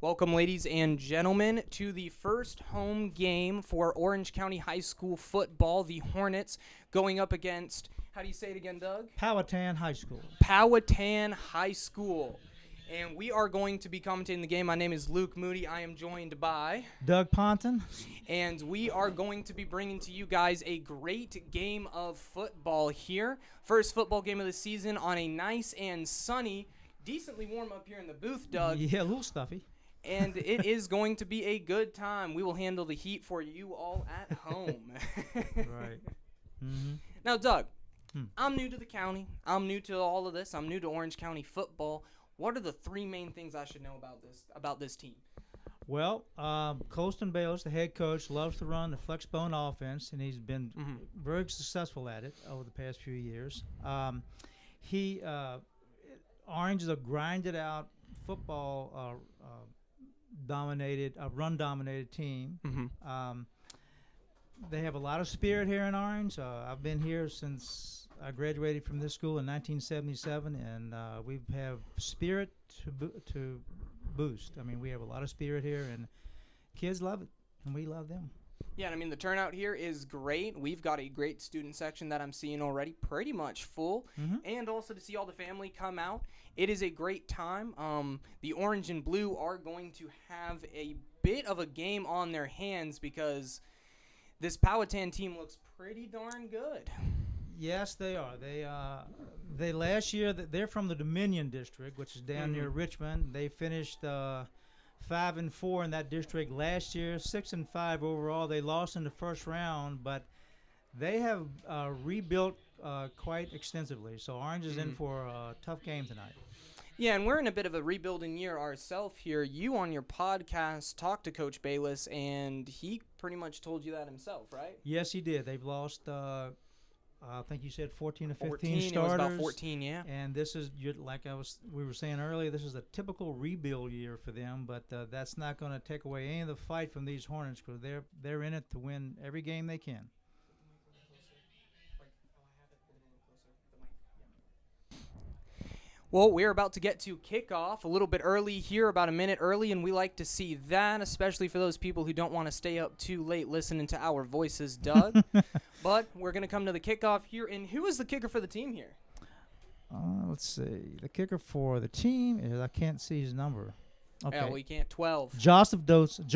Welcome, ladies and gentlemen, to the first home game for Orange County High School football. The Hornets going up against, how do you say it again, Doug? Powhatan High School. Powhatan High School. And we are going to be commentating the game. My name is Luke Moody. I am joined by Doug Ponton. And we are going to be bringing to you guys a great game of football here. First football game of the season on a nice and sunny, decently warm up here in the booth, Doug. Yeah, a little stuffy. And it is going to be a good time. We will handle the heat for you all at home. Right. Mm-hmm. Now, Doug, I'm new to the county. I'm new to all of this. I'm new to Orange County football. What are the three main things I should know about this team? Well, Colston Bayless, the head coach, loves to run the flex bone offense, and he's been very successful at it over the past few years. Orange is a grinded out football run-dominated team. They have a lot of spirit here in Orange. I've been here since I graduated from this school in 1977, and we have spirit to boost. I mean, we have a lot of spirit here, and kids love it, and we love them. Yeah, and I mean, the turnout here is great. We've got a great student section that I'm seeing already, pretty much full. And also to see all the family come out. It is a great time. The orange and blue are going to have a bit of a game on their hands because this Powhatan team looks pretty darn good. Yes, they are. They last year, they're from the Dominion District, which is down near Richmond. They finished 5-4 in that district last year, 6-5 overall. They lost in the first round, but they have rebuilt quite extensively. So Orange is in for a tough game tonight. Yeah, and we're in a bit of a rebuilding year ourselves here. You on your podcast talked to Coach Bayless, and he pretty much told you that himself, right? Yes, he did. They've lost, I think you said 14 or 15 starters. It was about 14, yeah. And this is, we were saying earlier, this is a typical rebuild year for them, but that's not going to take away any of the fight from these Hornets because they're in it to win every game they can. Well, we're about to get to kickoff a little bit early here, about a minute early, and we like to see that, especially for those people who don't want to stay up too late listening to our voices, Doug. But we're going to come to the kickoff here, and who is the kicker for the team here? Let's see. The kicker for the team is, I can't see his number. Okay. Yeah, well, you can't. 12. Joseph Dotson.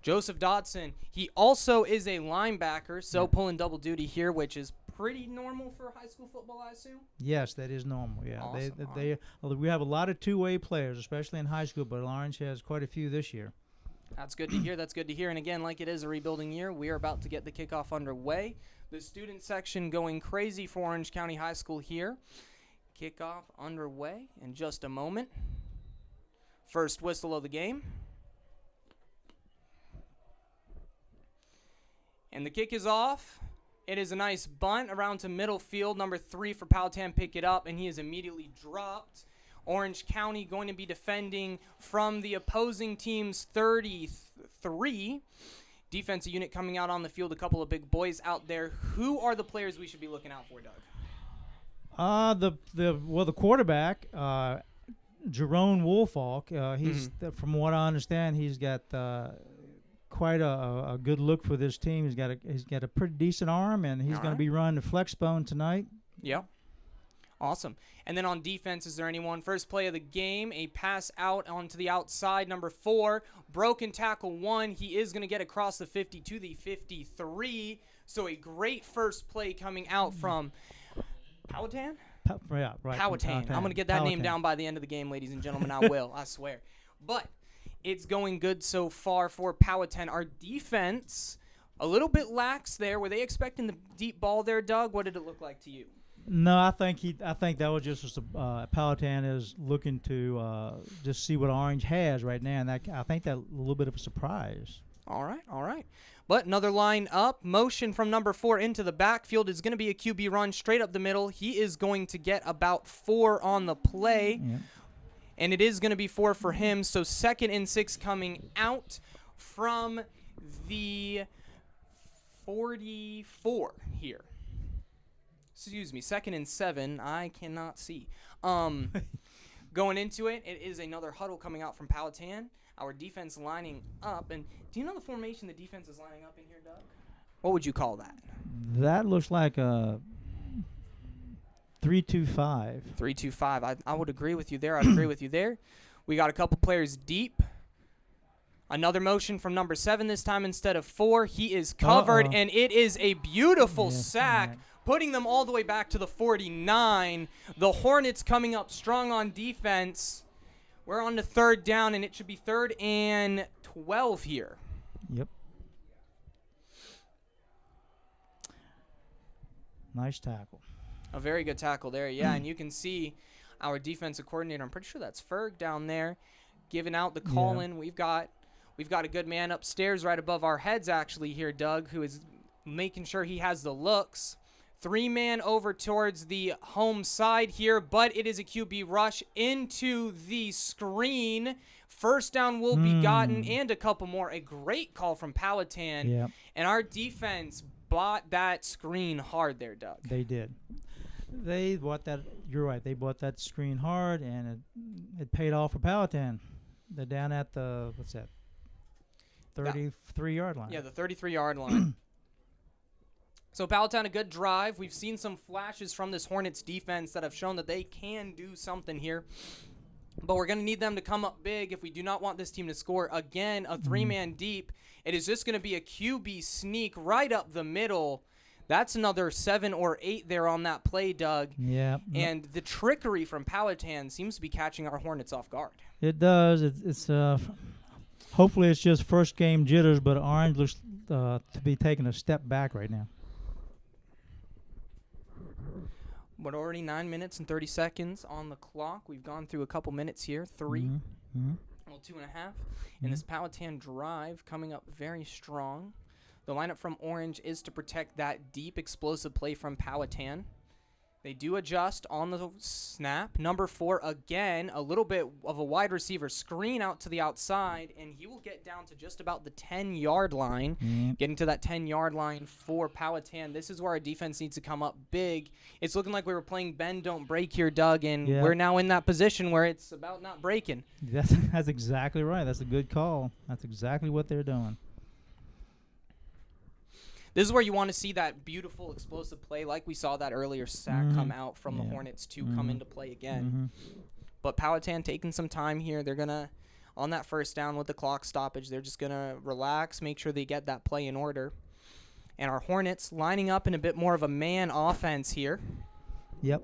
Joseph Dotson. He also is a linebacker, so pulling double duty here, which is pretty normal for high school football, I assume? Yes, that is normal, yeah. Awesome. We have a lot of two-way players, especially in high school, but Orange has quite a few this year. That's good to hear. That's good to hear. And again, like it is a rebuilding year, we are about to get the kickoff underway. The student section going crazy for Orange County High School here. Kickoff underway in just a moment. First whistle of the game. And the kick is off. It is a nice bunt around to middle field. Number 3 for Powhatan pick it up, and he is immediately dropped. Orange County going to be defending from the opposing team's 33. Defensive unit coming out on the field, a couple of big boys out there. Who are the players we should be looking out for, Doug? The quarterback, Jerome Woolfolk, from what I understand, he's got quite a good look for this team. He's got a pretty decent arm, and he's going to be running the flex bone tonight. Yeah. Awesome. And then on defense, is there anyone? First play of the game, a pass out onto the outside. Number 4, broken tackle 1. He is going to get across the 50 to the 53. So a great first play coming out from Powhatan? Yeah, right. Powhatan. I'm going to get that name down by the end of the game, ladies and gentlemen. I will, I swear. But it's going good so far for Powhatan. Our defense, a little bit lax there. Were they expecting the deep ball there, Doug? What did it look like to you? No, I think that was just Powhatan is looking to just see what Orange has right now, and I think that a little bit of a surprise. All right. But another line up, motion from number 4 into the backfield is going to be a QB run straight up the middle. He is going to get about 4 on the play. Yep. And it is going to be 4 for him. So 2nd and 6 coming out from the 44 here. Excuse me, 2nd and 7. I cannot see. Going into it, it is another huddle coming out from Powhatan. Our defense lining up. And do you know the formation the defense is lining up in here, Doug? What would you call that? That looks like a 3-2-5. 3-2-5. I would agree with you there. I'd agree with you there. We got a couple players deep. Another motion from number 7 this time instead of 4. He is covered, and it is a beautiful sack, putting them all the way back to the 49. The Hornets coming up strong on defense. We're on to 3rd down, and it should be 3rd and 12 here. Yep. Nice tackle. A very good tackle there, yeah. And you can see our defensive coordinator, I'm pretty sure that's Ferg down there, giving out the call in. We've got a good man upstairs right above our heads actually here, Doug, who is making sure he has the looks. 3-man over towards the home side here, but it is a QB rush into the screen. First down will be gotten, and a couple more. A great call from Powhatan. Yep. And our defense bought that screen hard there, Doug. They did. They bought that. You're right. They bought that screen hard, and it paid off for Powhatan. They're down at the, what's that, 33-yard line. Yeah, the 33-yard line. So Powhatan, a good drive. We've seen some flashes from this Hornets defense that have shown that they can do something here. But we're going to need them to come up big if we do not want this team to score. Again, a 3-man deep. It is just going to be a QB sneak right up the middle. That's another 7 or 8 there on that play, Doug. Yeah. And the trickery from Powhatan seems to be catching our Hornets off guard. It does. It's hopefully it's just first game jitters, but Orange looks to be taking a step back right now. But already 9 minutes and 30 seconds on the clock. We've gone through a couple minutes here. 3, well, 2.5. And this Powhatan drive coming up very strong. The lineup from Orange is to protect that deep explosive play from Powhatan. They do adjust on the snap. Number 4, again, a little bit of a wide receiver screen out to the outside, and he will get down to just about the 10-yard line. Getting to that 10-yard line for Powhatan. This is where our defense needs to come up big. It's looking like we were playing bend, don't break here, Doug, and we're now in that position where it's about not breaking. That's exactly right. That's a good call. That's exactly what they're doing. This is where you want to see that beautiful explosive play, like we saw that earlier sack come out from the Hornets to come into play again. But Powhatan taking some time here. They're going to, on that first down with the clock stoppage, they're just going to relax, make sure they get that play in order. And our Hornets lining up in a bit more of a man offense here. Yep.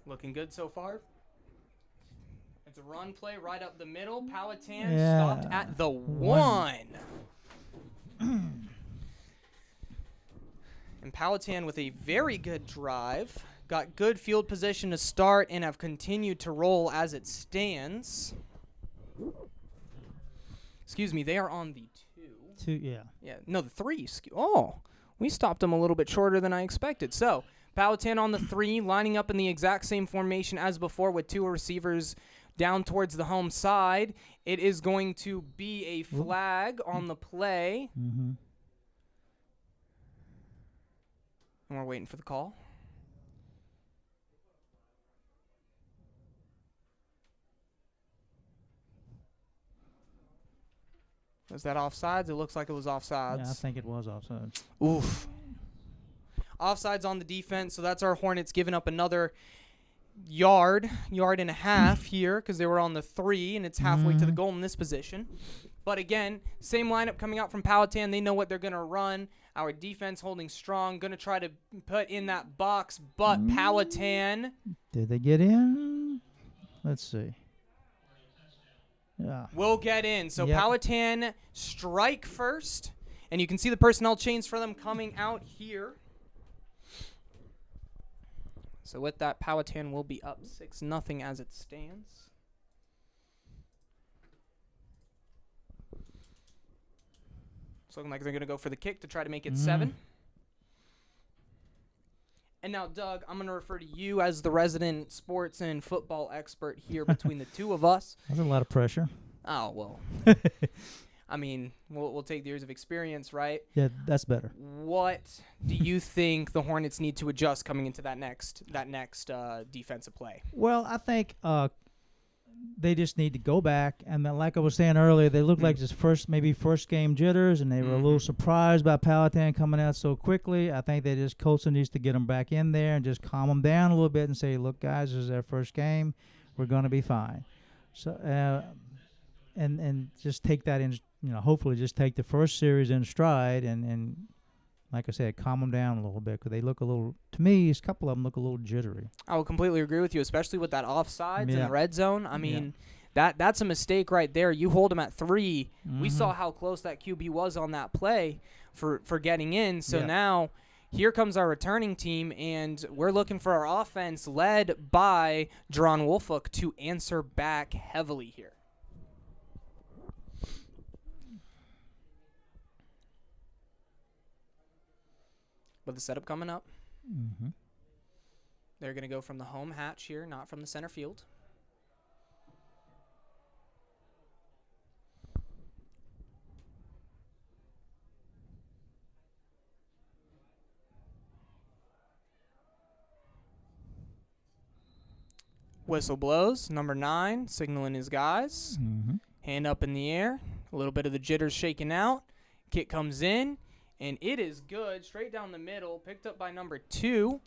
Looking good so far. It's a run play right up the middle. Powhatan stopped at the 1. And Powhatan with a very good drive. Got good field position to start and have continued to roll as it stands. Excuse me, they are on the 2. 2, yeah. Yeah, no, the 3. Oh, we stopped them a little bit shorter than I expected. So, Powhatan on the 3, lining up in the exact same formation as before with 2 receivers down towards the home side. It is going to be a flag on the play. And we're waiting for the call. Was that offsides? It looks like it was offsides. Yeah, I think it was offsides. Oof. Offsides on the defense, so that's our Hornets giving up another yard and a half here because they were on the 3, and it's halfway to the goal in this position. But again, same lineup coming out from Powhatan. They know what they're going to run. Our defense holding strong, going to try to put in that box, but Powhatan. Did they get in? Let's see. Yeah. Will get in. So Powhatan strike first, and you can see the personnel change for them coming out here. So with that, Powhatan will be up 6-0 as it stands. It's looking like they're going to go for the kick to try to make it 7. And now, Doug, I'm going to refer to you as the resident sports and football expert here between the two of us. That's a lot of pressure. Oh, well. I mean, we'll take the years of experience, right? Yeah, that's better. What do you think the Hornets need to adjust coming into that next defensive play? Well, I think they just need to go back, and then, like I was saying earlier, they look like just first game jitters, and they were a little surprised by Powhatan coming out so quickly. I think they just coaching needs to get them back in there and just calm them down a little bit and say, look, guys, this is our first game. We're going to be fine. So, and just take that in, hopefully just take the first series in stride and like I said, calm them down a little bit because they look a little, to me, a couple of them look a little jittery. I would completely agree with you, especially with that offsides in the red zone. I mean, that's a mistake right there. You hold them at 3. We saw how close that QB was on that play for getting in. So now here comes our returning team, and we're looking for our offense led by Jaron Wolfook to answer back heavily here. With the setup coming up, they're going to go from the home hatch here, not from the center field. Whistle blows. Number 9 signaling his guys. Hand up in the air. A little bit of the jitters shaking out. Kick comes in. And it is good, straight down the middle, picked up by number 2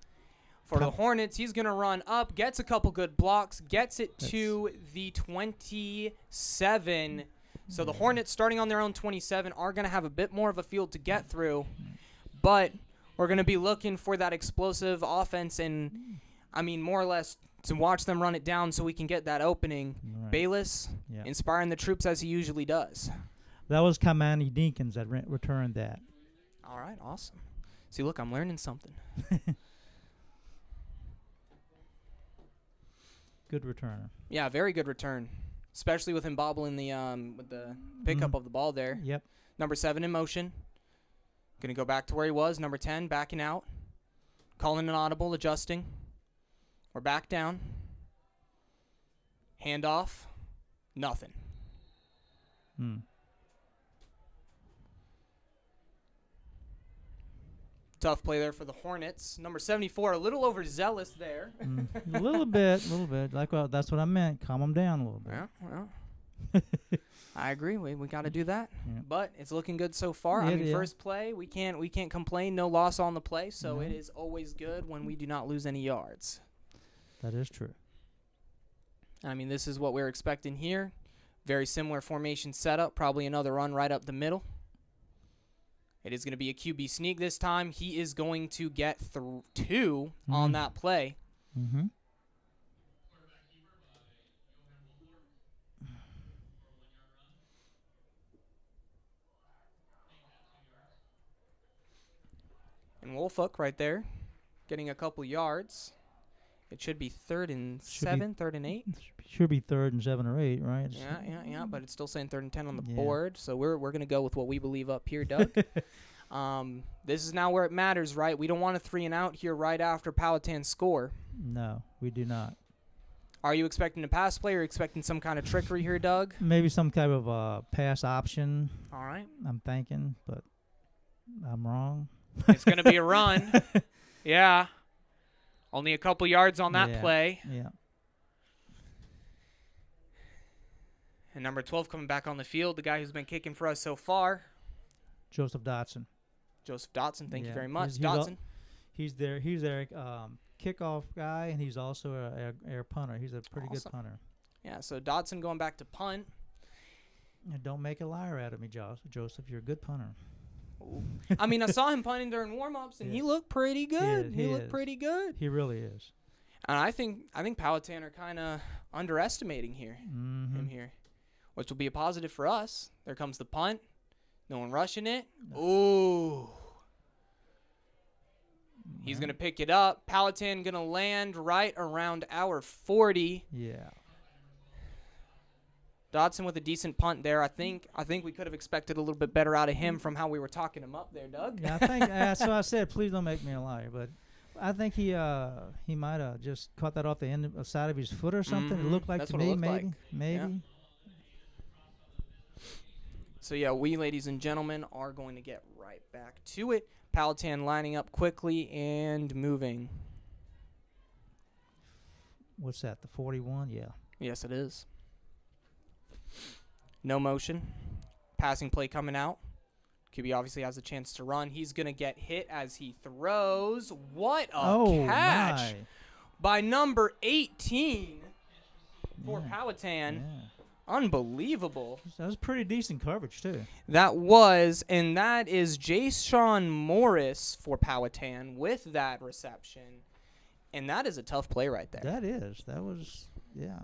for the Hornets. He's going to run up, gets a couple good blocks, gets it to the 27. So the Hornets, starting on their own 27, are going to have a bit more of a field to get through. But we're going to be looking for that explosive offense and, I mean, more or less to watch them run it down so we can get that opening. Right. Bayless, inspiring the troops as he usually does. That was Kamani Dinkins that returned that. All right, awesome. See, look, I'm learning something. Good returner. Yeah, very good return, especially with him bobbling with the pickup of the ball there. Yep. Number 7 in motion. Going to go back to where he was. Number 10 backing out. Calling an audible, adjusting. We're back down. Handoff. Nothing. Tough play there for the Hornets. Number 74, a little overzealous there. A little bit. Like that's what I meant. Calm them down a little bit. Yeah, well, I agree. We got to do that. Yeah. But it's looking good so far. First play, we can't complain. No loss on the play, so it is always good when we do not lose any yards. That is true. I mean, this is what we're expecting here. Very similar formation setup. Probably another run right up the middle. It is going to be a QB sneak this time. He is going to get 2 on that play. And Wolfook right there getting a couple yards. It should be 3rd and 7, 3rd and 8. Should be 3rd and 7 or 8, right? Yeah. But it's still saying 3rd and 10 on the board. So we're going to go with what we believe up here, Doug. This is now where it matters, right? We don't want a 3 and out here right after Powhatan score. No, we do not. Are you expecting a pass play or expecting some kind of trickery here, Doug? Maybe some type of pass option. All right. I'm thinking, but I'm wrong. It's going to be a run. Yeah. Only a couple yards on that play. Yeah. And number 12 coming back on the field, the guy who's been kicking for us so far. Joseph Dotson. Thank you very much. Dotson. He's their kickoff guy, and he's also a air punter. He's a pretty good punter. Yeah, so Dotson going back to punt. And don't make a liar out of me, Joseph. You're a good punter. I mean, I saw him punting during warm-ups, and he looked pretty good. He looked pretty good. He really is. And I think Powhatan are kind of underestimating him here, which will be a positive for us. There comes the punt. No one rushing it. Ooh. He's going to pick it up. Powhatan going to land right around our 40. Yeah. Dotson with a decent punt there. I think we could have expected a little bit better out of him from how we were talking him up there, Doug. Yeah, I think that's what I said. Please don't make me a liar, but I think he might have just caught that off the side of his foot or something. It looked like that's to what me, it looked like. maybe. Yeah. So, yeah, we, ladies and gentlemen, are going to get right back to it. Powhatan lining up quickly and moving. What's that, the 41? Yeah. Yes, it is. No motion. Passing play coming out. QB obviously has a chance to run. He's going to get hit as he throws. What a catch by number 18 for Powhatan. Yeah. Unbelievable. That was pretty decent coverage, too. That was, and that is Jason Morris for Powhatan with that reception. And that is a tough play right there. That is. That was, yeah.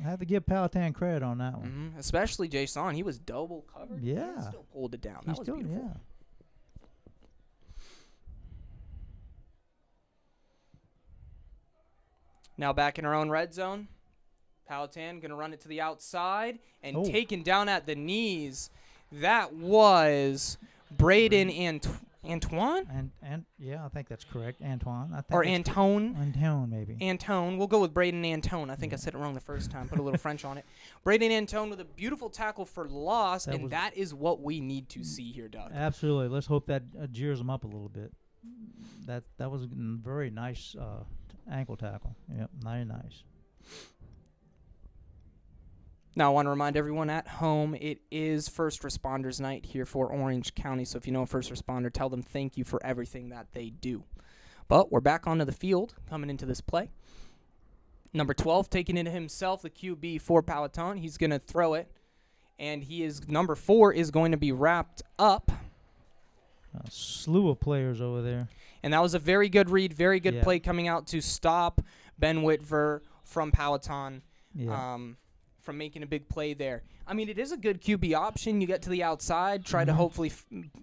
I have to give Powhatan credit on that one. Especially Jason. He was double covered. Yeah. He still pulled it down. That was beautiful. Yeah. Now back in our own red zone. Powhatan going to run it to the outside and taken down at the knees. That was Braden Antoine? Yeah, I think that's correct. Antoine. Or Antone. Antone, maybe. Antone. We'll go with Braden Antone. I think I said it wrong the first time. Put a little French on it. Braden Antone with a beautiful tackle for loss, and that is what we need to see here, Doug. Absolutely. Let's hope that jeers him up a little bit. That was a very nice ankle tackle. Yep, very nice. Now, I want to remind everyone at home, it is First Responders Night here for Orange County. So if you know a first responder, tell them thank you for everything that they do. But we're back onto the field coming into this play. Number 12 taking it himself, the QB for Powhatan. He's going to throw it. And number 4 is going to be wrapped up. A slew of players over there. And that was a very good read, very good play coming out to stop Ben Whitver from Powhatan. Yeah. From making a big play there. I mean, it is a good QB option. You get to the outside, try to hopefully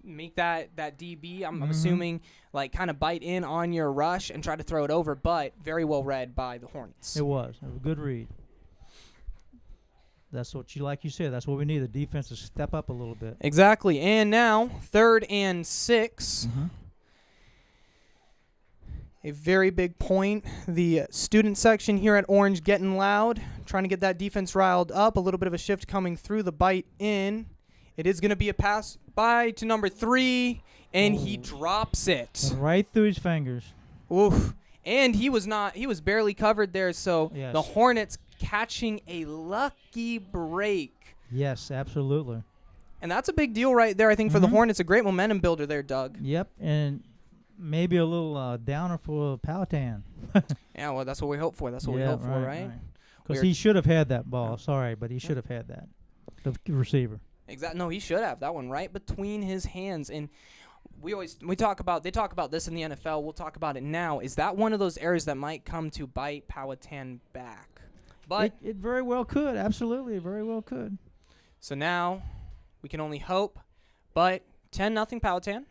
make that DB, I'm assuming, like kind of bite in on your rush and try to throw it over, but very well read by the Hornets. It was a good read. That's what like you said, that's what we need, the defense to step up a little bit. Exactly. And now, 3rd and 6. A very big point. The student section here at Orange getting loud, trying to get that defense riled up. A little bit of a shift coming through the bite in. It is going to be a pass by to number 3, and he drops it. Right through his fingers. Oof. And he was barely covered there, so the Hornets catching a lucky break. Yes, absolutely. And that's a big deal right there, I think, for the Hornets. A great momentum builder there, Doug. Yep, and maybe a little downer for Powhatan. Yeah, well, that's what we hope for. That's what we hope for, right? Because he should have had that ball. Sorry, but he should have had that. The receiver. Exactly. No, he should have that one right between his hands. And they talk about this in the NFL. We'll talk about it now. Is that one of those areas that might come to bite Powhatan back? But it very well could. Absolutely, very well could. So now we can only hope. But 10-0 Powhatan.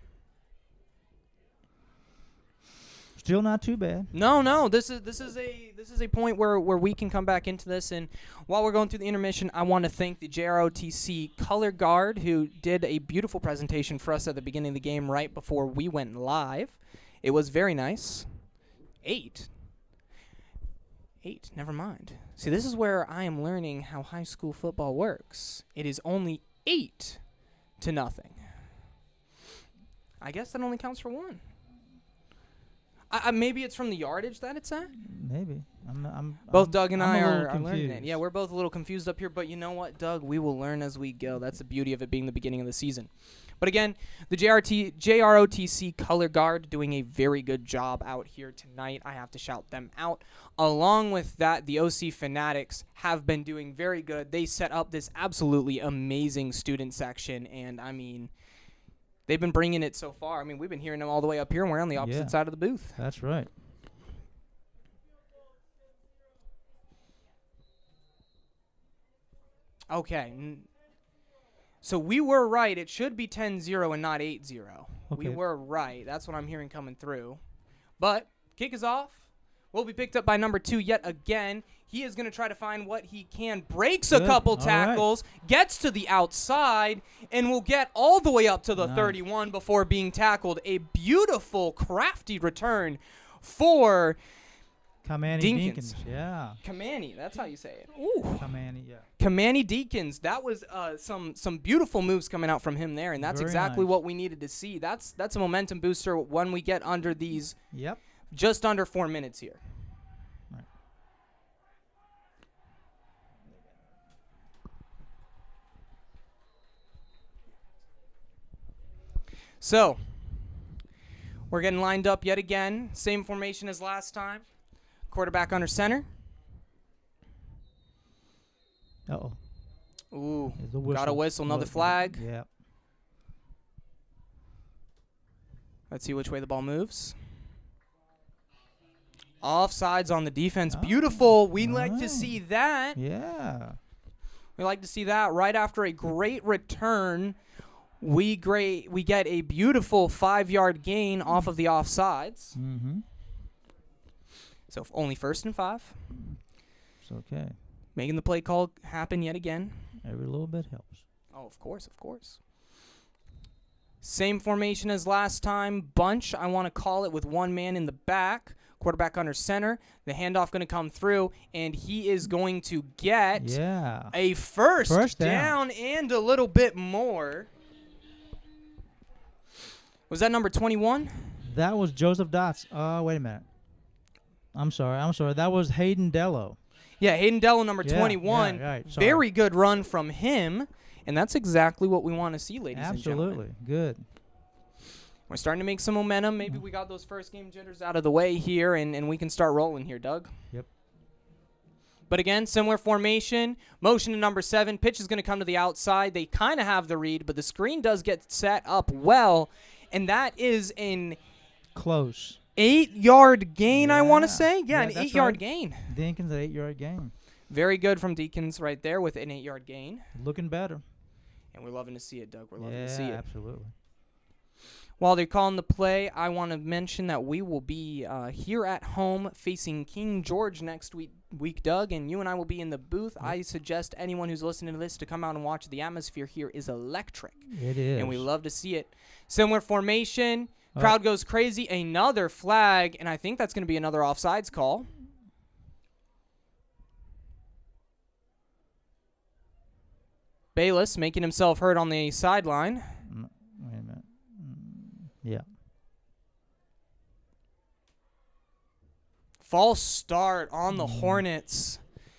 Still not too bad. No. This is a point where we can come back into this. And while we're going through the intermission, I want to thank the JROTC color guard who did a beautiful presentation for us at the beginning of the game right before we went live. It was very nice. 8. Never mind. See, this is where I am learning how high school football works. It is only 8-0. I guess that only counts for 1. Maybe it's from the yardage that it's at? Maybe. Both Doug and I are confused. learning it. Yeah, we're both a little confused up here, but you know what, Doug? We will learn as we go. That's the beauty of it being the beginning of the season. But again, the JROTC color guard doing a very good job out here tonight. I have to shout them out. Along with that, the OC Fanatics have been doing very good. They set up this absolutely amazing student section, and I mean, they've been bringing it so far. I mean, we've been hearing them all the way up here, and we're on the opposite side of the booth. That's right. Okay. So we were right. It should be 10-0 and not 8-0. Okay. We were right. That's what I'm hearing coming through. But kick is off. Will be picked up by number 2 yet again. He is going to try to find what he can. Breaks a couple tackles, gets to the outside, and will get all the way up to the 31 before being tackled. A beautiful, crafty return for Kamani Deakins. Yeah. Kamani, that's how you say it. Ooh. Kamani, yeah. Kamani Deakins. That was some beautiful moves coming out from him there, and that's Very exactly nice. what we needed to see. That's a momentum booster when we get under these Yep. just under 4 minutes here. Right. So, we're getting lined up yet again. Same formation as last time. Quarterback under center. Uh-oh. Ooh, There's a whistle. got a whistle, another flag. Yep. Let's see which way the ball moves. Offsides on the defense. Oh, Beautiful. We like to nice. see that. Yeah. We like to see that right after a great return. We get a beautiful 5-yard gain off of the offsides. Mm-hmm. So only 1st and 5. It's okay. Making the play call happen yet again. Every little bit helps. Oh, of course, of course. Same formation as last time. Bunch, I want to call it with one man in the back. Quarterback under center. The handoff going to come through, and he is going to get a first down and a little bit more. Was that number 21? That was Joseph Dotz. Wait a minute. I'm sorry. That was Hayden Dello. Yeah, Hayden Dello, number 21. Yeah, right. Sorry. Very good run from him, and that's exactly what we want to see, ladies and gentlemen. Absolutely. Good. We're starting to make some momentum. Maybe we got those first game jitters out of the way here, and we can start rolling here, Doug. Yep. But again, similar formation. Motion to number 7. Pitch is going to come to the outside. They kind of have the read, but the screen does get set up well, and that is an close 8-yard gain, I want to say. Yeah, an that's 8-yard right. gain. Deakins, an 8-yard gain. Very good from Deakins right there with an 8-yard gain. Looking better. And we're loving to see it, Doug. We're loving to see it. Yeah, absolutely. While they're calling the play, I want to mention that we will be here at home facing King George next week, Doug, and you and I will be in the booth. Yep. I suggest anyone who's listening to this to come out and watch. The atmosphere here is electric. It is. And we love to see it. Similar formation. Crowd goes crazy. Another flag, and I think that's going to be another offsides call. Bayless making himself heard on the sideline. Wait a minute. Yeah. False start on the Hornets.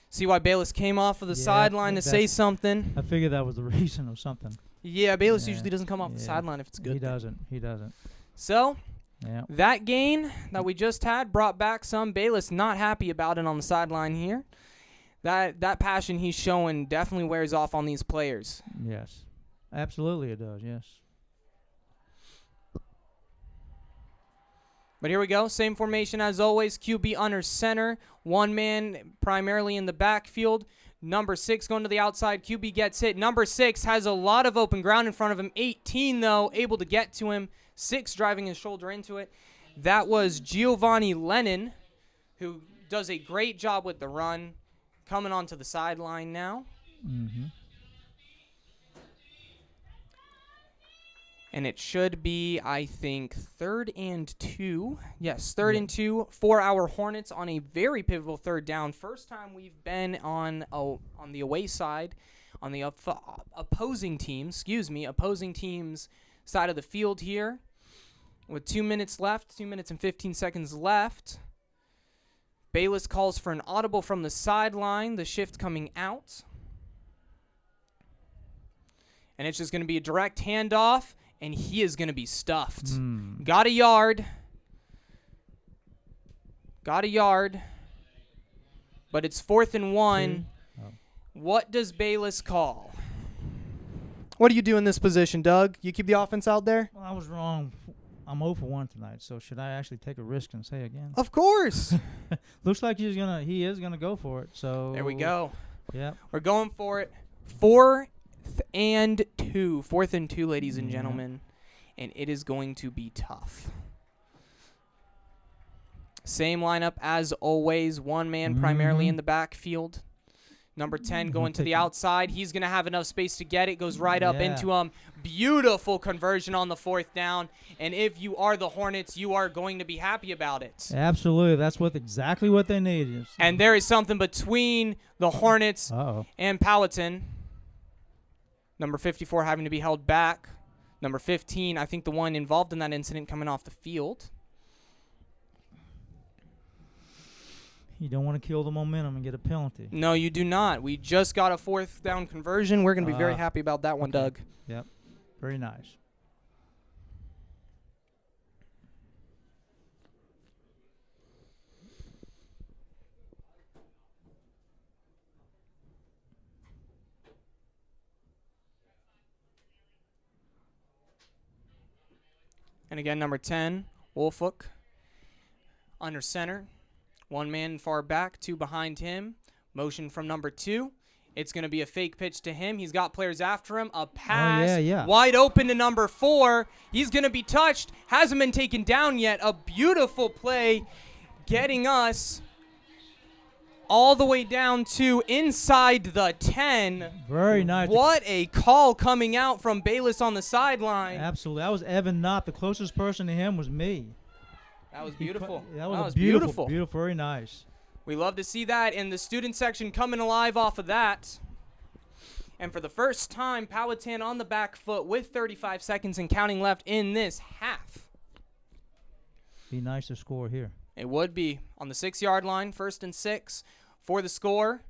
See why Bayless came off of the sideline to say something? I figured that was the reason or something. Yeah, Bayless usually doesn't come off the sideline if it's good. He doesn't. So, yeah. that gain that we just had brought back some. Bayless not happy about it on the sideline here. That passion he's showing definitely wears off on these players. Yes. Absolutely it does, yes. But here we go. Same formation as always. QB under center. One man primarily in the backfield. Number 6 going to the outside. QB gets hit. Number 6 has a lot of open ground in front of him. 18, though, able to get to him. 6 driving his shoulder into it. That was Giovanni Lennon, who does a great job with the run. Coming onto the sideline now. Mm-hmm. And it should be, I think, 3rd and 2. Yes, 3rd and 2 for our Hornets on a very pivotal 3rd down. First time we've been on the away side, on the opposing team's side of the field here. With 2 minutes left, 2 minutes and 15 seconds left. Bayless calls for an audible from the sideline, the shift coming out. And it's just going to be a direct handoff. And he is going to be stuffed. Got a yard. But it's 4th and 1. What does Bayless call? What do you do in this position, Doug? You keep the offense out there? Well, I was wrong. I'm 0 for 1 tonight, so should I actually take a risk and say again? Of course. Looks like he is gonna go for it. So there we go. Yeah. We're going for it. 4th and 2, ladies and gentlemen, and it is going to be tough. Same lineup as always. One man primarily in the backfield. Number 10 going to the outside. He's going to have enough space to get it. Goes right up into him. Beautiful conversion on the 4th down. And if you are the Hornets, you are going to be happy about it. Absolutely. That's exactly what they needed. And there is something between the Hornets and Powhatan. Number 54 having to be held back. Number 15, I think the one involved in that incident, coming off the field. You don't want to kill the momentum and get a penalty. No, you do not. We just got a 4th down conversion. We're going to be very happy about that one, Doug. Yep. Very nice. And again, number 10, Wolfhook, under center. 1 man far back, 2 behind him. Motion from number 2. It's going to be a fake pitch to him. He's got players after him. A pass. Wide open to number 4. He's going to be touched. Hasn't been taken down yet. A beautiful play getting us all the way down to inside the 10. Very nice. What a call coming out from Bayless on the sideline. Absolutely. That was Evan Knott. The closest person to him was me. That was beautiful. That was beautiful. Beautiful. Very nice. We love to see that, and the student section coming alive off of that. And for the first time, Powhatan on the back foot with 35 seconds and counting left in this half. Be nice to score here. It would be on the 6-yard line, 1st and 6 for the score.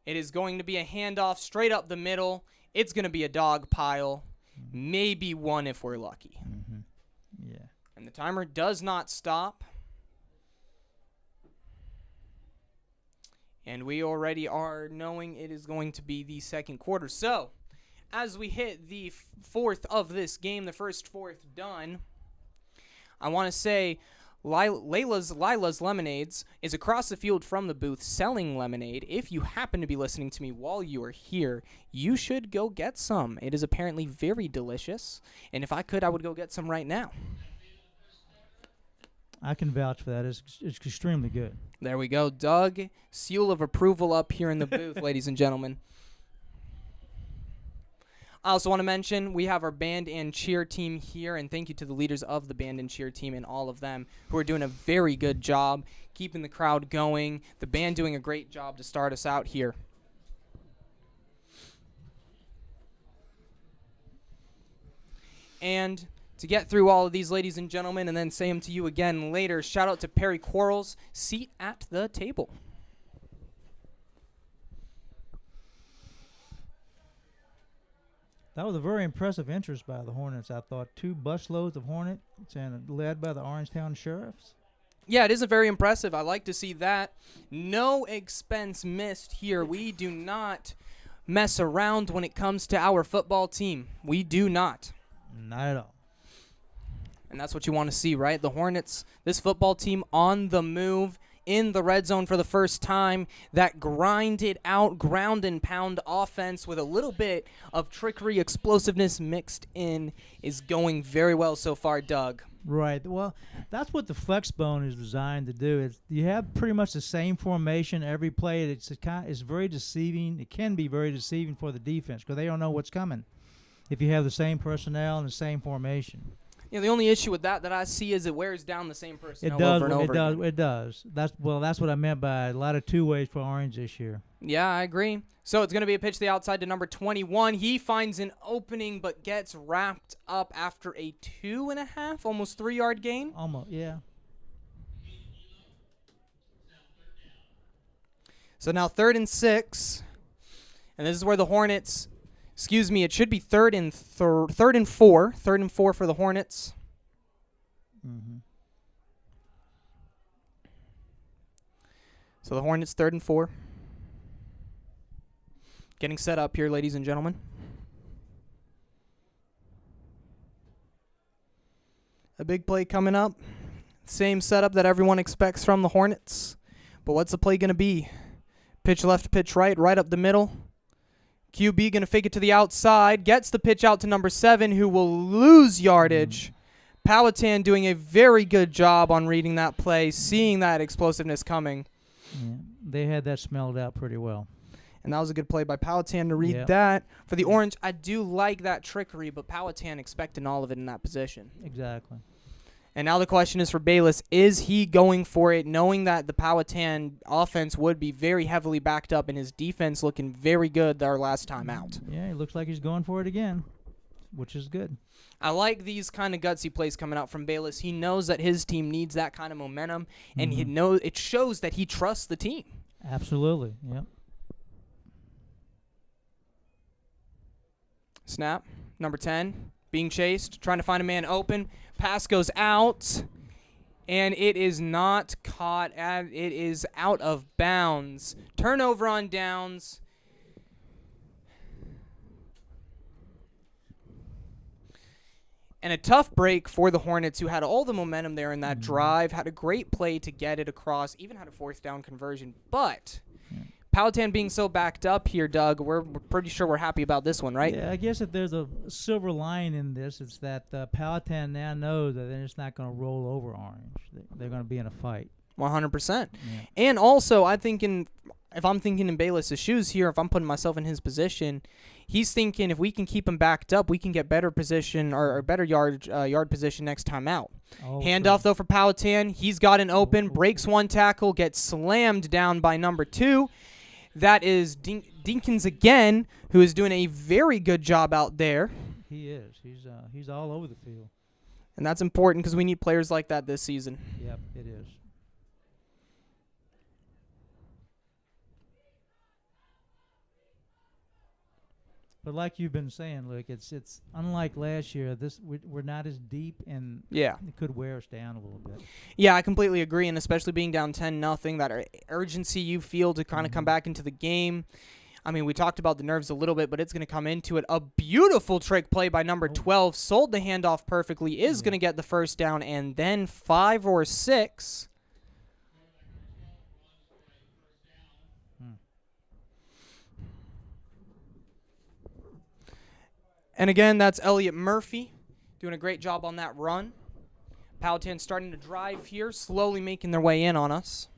It is going to be a handoff straight up the middle. It's going to be a dog pile, maybe one if we're lucky. Yeah. And the timer does not stop. And we already are knowing it is going to be the 2nd quarter. So, as we hit the 4th of this game, the first 4th done, I want to say Lila's Lemonades is across the field from the booth selling lemonade. If you happen to be listening to me while you are here, you should go get some. It is apparently very delicious. And if I could, I would go get some right now. I can vouch for that. It's extremely good. There we go. Doug, seal of approval up here in the booth, ladies and gentlemen. I also want to mention we have our band and cheer team here, and thank you to the leaders of the band and cheer team and all of them who are doing a very good job keeping the crowd going. The band doing a great job to start us out here. And to get through all of these, ladies and gentlemen, and then say them to you again later, shout out to Perry Quarles, seat at the table. That was a very impressive interest by the Hornets. I thought 2 busloads of Hornets and led by the Orangetown Sheriffs. Yeah, it isn't very impressive. I like to see that. No expense missed here. We do not mess around when it comes to our football team. We do not. Not at all. And that's what you want to see, right? The Hornets, this football team on the move in the red zone for the first time. That grinded out, ground and pound offense with a little bit of trickery, explosiveness mixed in is going very well so far, Doug. Right. Well, that's what the flex bone is designed to do. You have pretty much the same formation every play. It's very deceiving. It can be very deceiving for the defense because they don't know what's coming if you have the same personnel and the same formation. Yeah, the only issue with that I see is it wears down the same personnel over and over again. It does. That's what I meant by a lot of 2-ways for Orange this year. Yeah, I agree. So it's going to be a pitch to the outside to number 21. He finds an opening but gets wrapped up after a 2.5, almost 3-yard gain. Almost, yeah. So now 3rd and 6. And this is where the Hornets... Excuse me, it should be 3rd and 4. 3rd and 4 for the Hornets. Mm-hmm. So the Hornets 3rd and 4. Getting set up here, ladies and gentlemen. A big play coming up. Same setup that everyone expects from the Hornets. But what's the play going to be? Pitch left, pitch right, right up the middle. QB going to fake it to the outside. Gets the pitch out to number 7, who will lose yardage. Powhatan doing a very good job on reading that play, seeing that explosiveness coming. Yeah, they had that smelled out pretty well. And that was a good play by Powhatan to read Yep. that. For the Orange, I do like that trickery, but Powhatan expecting all of it in that position. Exactly. And now the question is for Bayless, is he going for it, knowing that the Powhatan offense would be very heavily backed up and his defense looking very good our last time out? Yeah, it looks like he's going for it again, which is good. I like these kind of gutsy plays coming out from Bayless. He knows that his team needs that kind of momentum, and it shows that he trusts the team. Absolutely, yep. Snap, number 10, being chased, trying to find a man open. Pass goes out, and it is not caught. It is out of bounds. Turnover on downs. And a tough break for the Hornets, who had all the momentum there in that drive, had a great play to get it across, even had a fourth down conversion. But Powhatan being so backed up here, Doug, we're pretty sure we're happy about this one, right? Yeah, I guess if there's a silver line in this, it's that Powhatan now knows that they're just not going to roll over Orange. They're going to be in a fight. 100%. Yeah. And also, if I'm thinking in Bayless's shoes here, if I'm putting myself in his position, he's thinking if we can keep him backed up, we can get better position or better yard position next time out. Handoff, though, for Powhatan. He's got an open, breaks one tackle, gets slammed down by number 2. That is Dinkins again, who is doing a very good job out there. He is. He's all over the field. And that's important because we need players like that this season. Yep, it is. But like you've been saying, Luke, it's unlike last year. We're not as deep, and Yeah. it could wear us down a little bit. Yeah, I completely agree, and especially being down 10-0, that urgency you feel to kind of come back into the game. I mean, we talked about the nerves a little bit, but it's going to come into it. A beautiful trick play by number 12. Sold the handoff perfectly. Is going to get the first down, and then 5 or 6. And again, that's Elliott Murphy doing a great job on that run. Powhatan starting to drive here, slowly making their way in on us.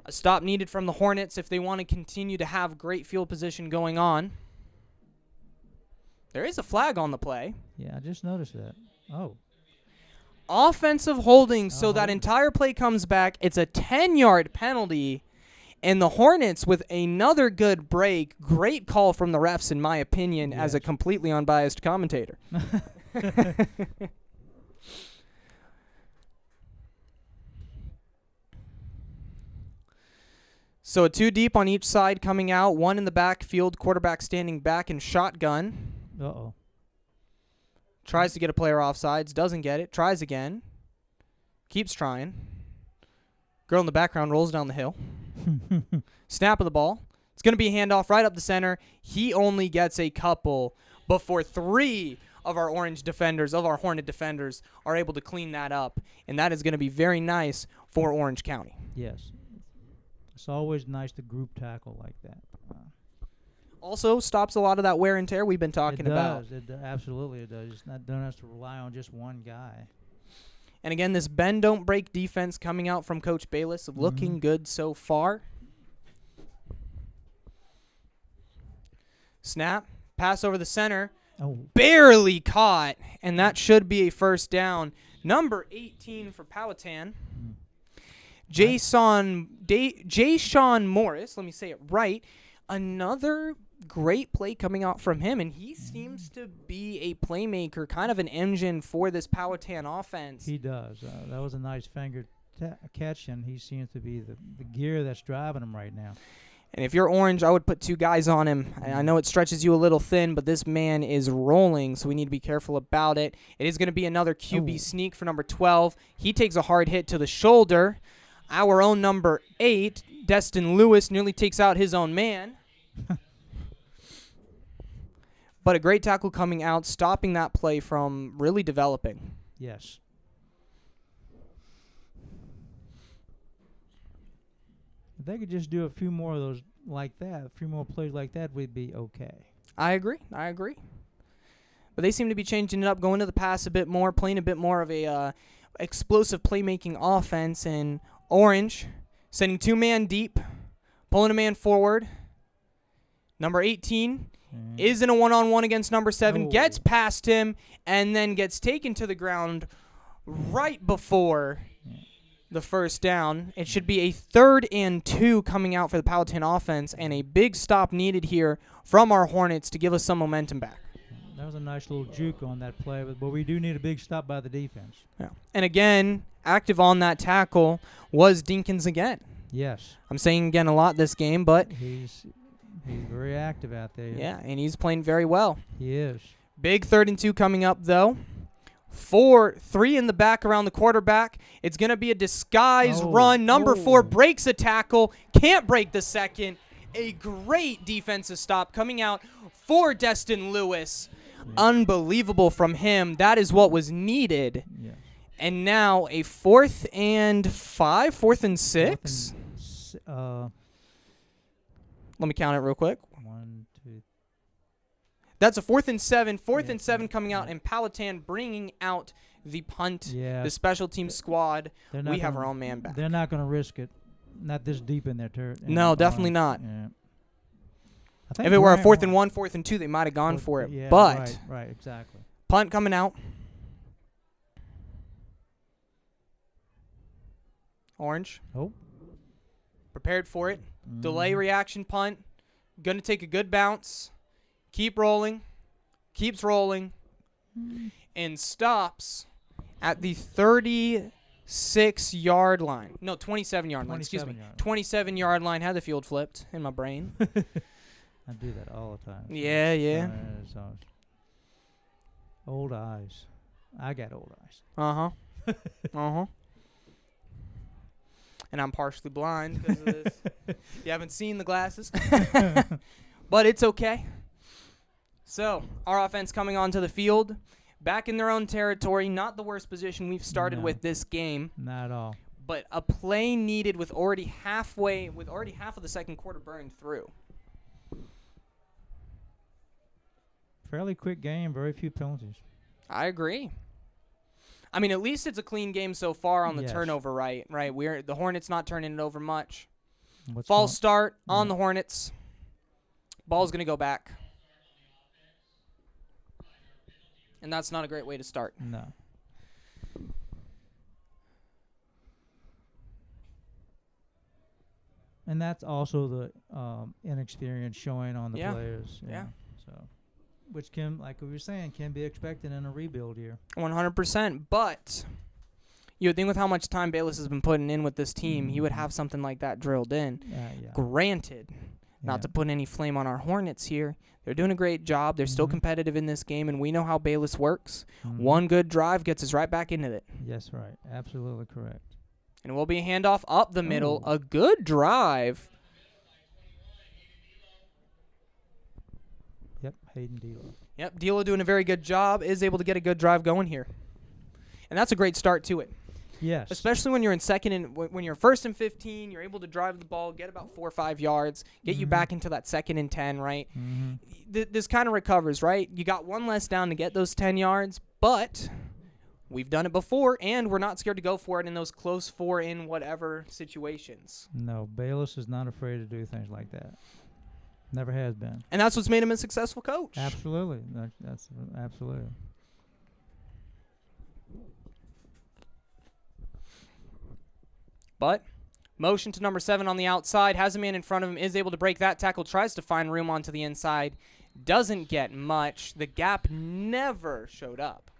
A stop needed from the Hornets if they want to continue to have great field position going on. There is a flag on the play. Yeah, I just noticed that. Oh. Offensive holding, so that entire play comes back. It's a 10-yard penalty. And the Hornets with another good break. Great call from the refs, in my opinion, as a completely unbiased commentator. So a 2 deep on each side coming out. 1 in the backfield. Quarterback standing back in shotgun. Uh-oh. Tries to get a player offsides. Doesn't get it. Tries again. Keeps trying. Girl in the background rolls down the hill. Snap of the ball. It's going to be a handoff right up the center. He only gets a couple before 3 of our Orange defenders, of our Hornet defenders, are able to clean that up. And that is going to be very nice for Orange County. Yes. It's always nice to group tackle like that. Also stops a lot of that wear and tear we've been talking about. Absolutely it does. It's not, don't have to rely on just one guy. And again, this bend don't break defense coming out from Coach Bayless, looking good so far. Snap, pass over the center, barely caught, and that should be a first down. Number 18 for Powhatan. Jason Morris, let me say it right. Another great play coming out from him, and he seems to be a playmaker, kind of an engine for this Powhatan offense. He does. That was a nice finger catch, and he seems to be the gear that's driving him right now. And if you're Orange, I would put 2 guys on him. I know it stretches you a little thin, but this man is rolling, so we need to be careful about it. It is going to be another QB sneak for number 12. He takes a hard hit to the shoulder. Our own number 8, Destin Lewis, nearly takes out his own man. But a great tackle coming out, stopping that play from really developing. Yes. If they could just do a few more of those like that, a few more plays like that, we'd be okay. I agree. But they seem to be changing it up, going to the pass a bit more, playing a bit more of a explosive playmaking offense. And Orange sending 2-man deep, pulling a man forward. Number 18 is in a one-on-one against number 7, gets past him, and then gets taken to the ground right before the first down. It should be a 3rd and 2 coming out for the Powhatan offense, and a big stop needed here from our Hornets to give us some momentum back. That was a nice little juke on that play, but we do need a big stop by the defense. Yeah. And again, active on that tackle was Dinkins again. Yes. I'm saying again a lot this game, but he's very active out there. Yeah, and he's playing very well. He is. Big 3rd and 2 coming up, though. 3 in the back around the quarterback. It's going to be a disguise run. Number 4 breaks a tackle. Can't break the second. A great defensive stop coming out for Destin Lewis. Yeah. Unbelievable from him. That is what was needed. Yeah. And now a 4th and 5, 4th and 6. Let me count it real quick. 1, 2. That's a 4th and 7. 4th and 7 coming out, and Powhatan bringing out the punt, the special team squad. We have our own man back. They're not going to risk it. Not this deep in their territory. No, definitely not. Yeah. If it were a 4th and 1, 4th and 2, they might have gone for it. Yeah, but right, exactly. Punt coming out. Orange. Oh. Prepared for it. Delay reaction punt. Going to take a good bounce. Keep rolling. Keeps rolling. And stops at the 36-yard line. No, 27-yard line. Excuse me. 27-yard line. Had the field flipped in my brain. I do that all the time. Yeah. Old eyes. I got old eyes. Uh-huh. And I'm partially blind because of this. You haven't seen the glasses. But it's okay. So, our offense coming onto the field. Back in their own territory. Not the worst position we've started with this game. Not at all. But a play needed with already half of the second quarter burned through. Fairly quick game, very few penalties. I agree. I mean, at least it's a clean game so far on the turnover, right? The Hornets not turning it over much. False start on the Hornets. Ball's going to go back. And that's not a great way to start. No. And that's also the inexperience showing on the players. Yeah. So, which can, like we were saying, can be expected in a rebuild year. 100%. But you would think with how much time Bayless has been putting in with this team, he would have something like that drilled in. Granted, not to put any flame on our Hornets here. They're doing a great job. They're still competitive in this game, and we know how Bayless works. One good drive gets us right back into it. Yes, right. Absolutely correct. And it will be a handoff up the middle. A good drive. Yep, Hayden Dilo. Yep, Dilo doing a very good job. Is able to get a good drive going here. And that's a great start to it. Yes. Especially when you're in second and when you're 1st and 15, you're able to drive the ball, get about 4 or 5 yards, get you back into that 2nd and 10, right? This kind of recovers, right? You got one less down to get those 10 yards, but we've done it before, and we're not scared to go for it in those close 4 in whatever situations. No, Bayless is not afraid to do things like that. Never has been. And that's what's made him a successful coach. Absolutely. That's absolutely. But motion to number 7 on the outside. Has a man in front of him. Is able to break that tackle. Tries to find room onto the inside. Doesn't get much. The gap never showed up.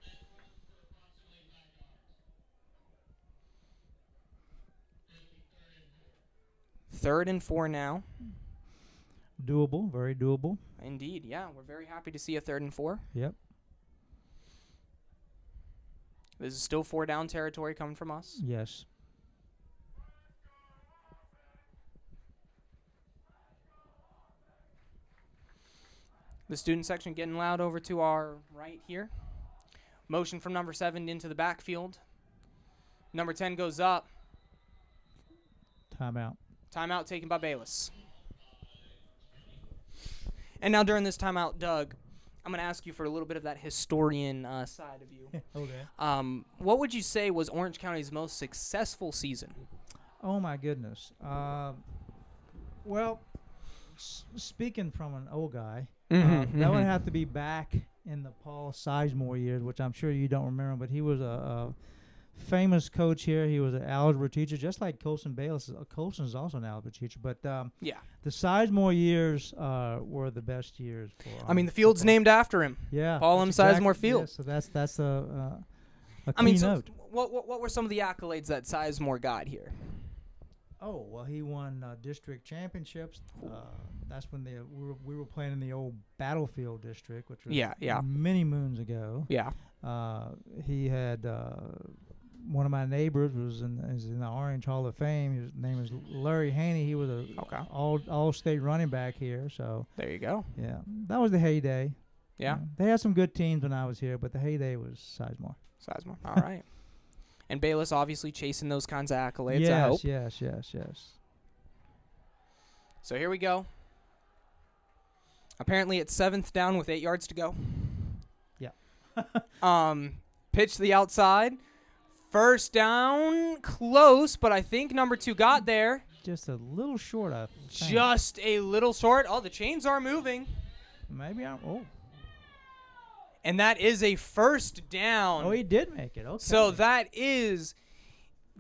Third and 4 now. Doable. Very doable. Indeed. Yeah, we're very happy to see a 3rd and 4. Yep. This is still 4 down territory coming from us. Yes. The student section getting loud over to our right here. Motion from number 7 into the backfield. Number 10 goes up. Timeout. Timeout taken by Bayless. And now during this timeout, Doug, I'm going to ask you for a little bit of that historian side of you. Okay. What would you say was Orange County's most successful season? Oh, my goodness. Well, speaking from an old guy, Mm-hmm, that would have to be back in the Paul Sizemore years, which I'm sure you don't remember, but he was a famous coach here. He was an algebra teacher, just like Colson Bayless. Colson is also an algebra teacher, but Yeah. the Sizemore years were the best years for. I mean, the field's football. named after him. Yeah, Paul M. that's Sizemore Field. Yeah, so that's a I mean, so keynote. what were some of the accolades that Sizemore got here? Oh well, he won district championships. That's when we were playing in the old Battlefield district, which was many moons ago. Yeah. He had one of my neighbors is in the Orange Hall of Fame. His name is Larry Haney. He was a all state running back here. So there you go. Yeah, that was the heyday. Yeah. They had some good teams when I was here, but the heyday was Sizemore. All right. And Bayless obviously chasing those kinds of accolades, I hope. Yes. So here we go. Apparently it's 7th down with 8 yards to go. Yeah. Pitch to the outside. First down, close, but I think number 2 got there. Just a little short, I think. Just a little short. Oh, the chains are moving. Maybe And that is a first down. Oh, he did make it. Okay. So that is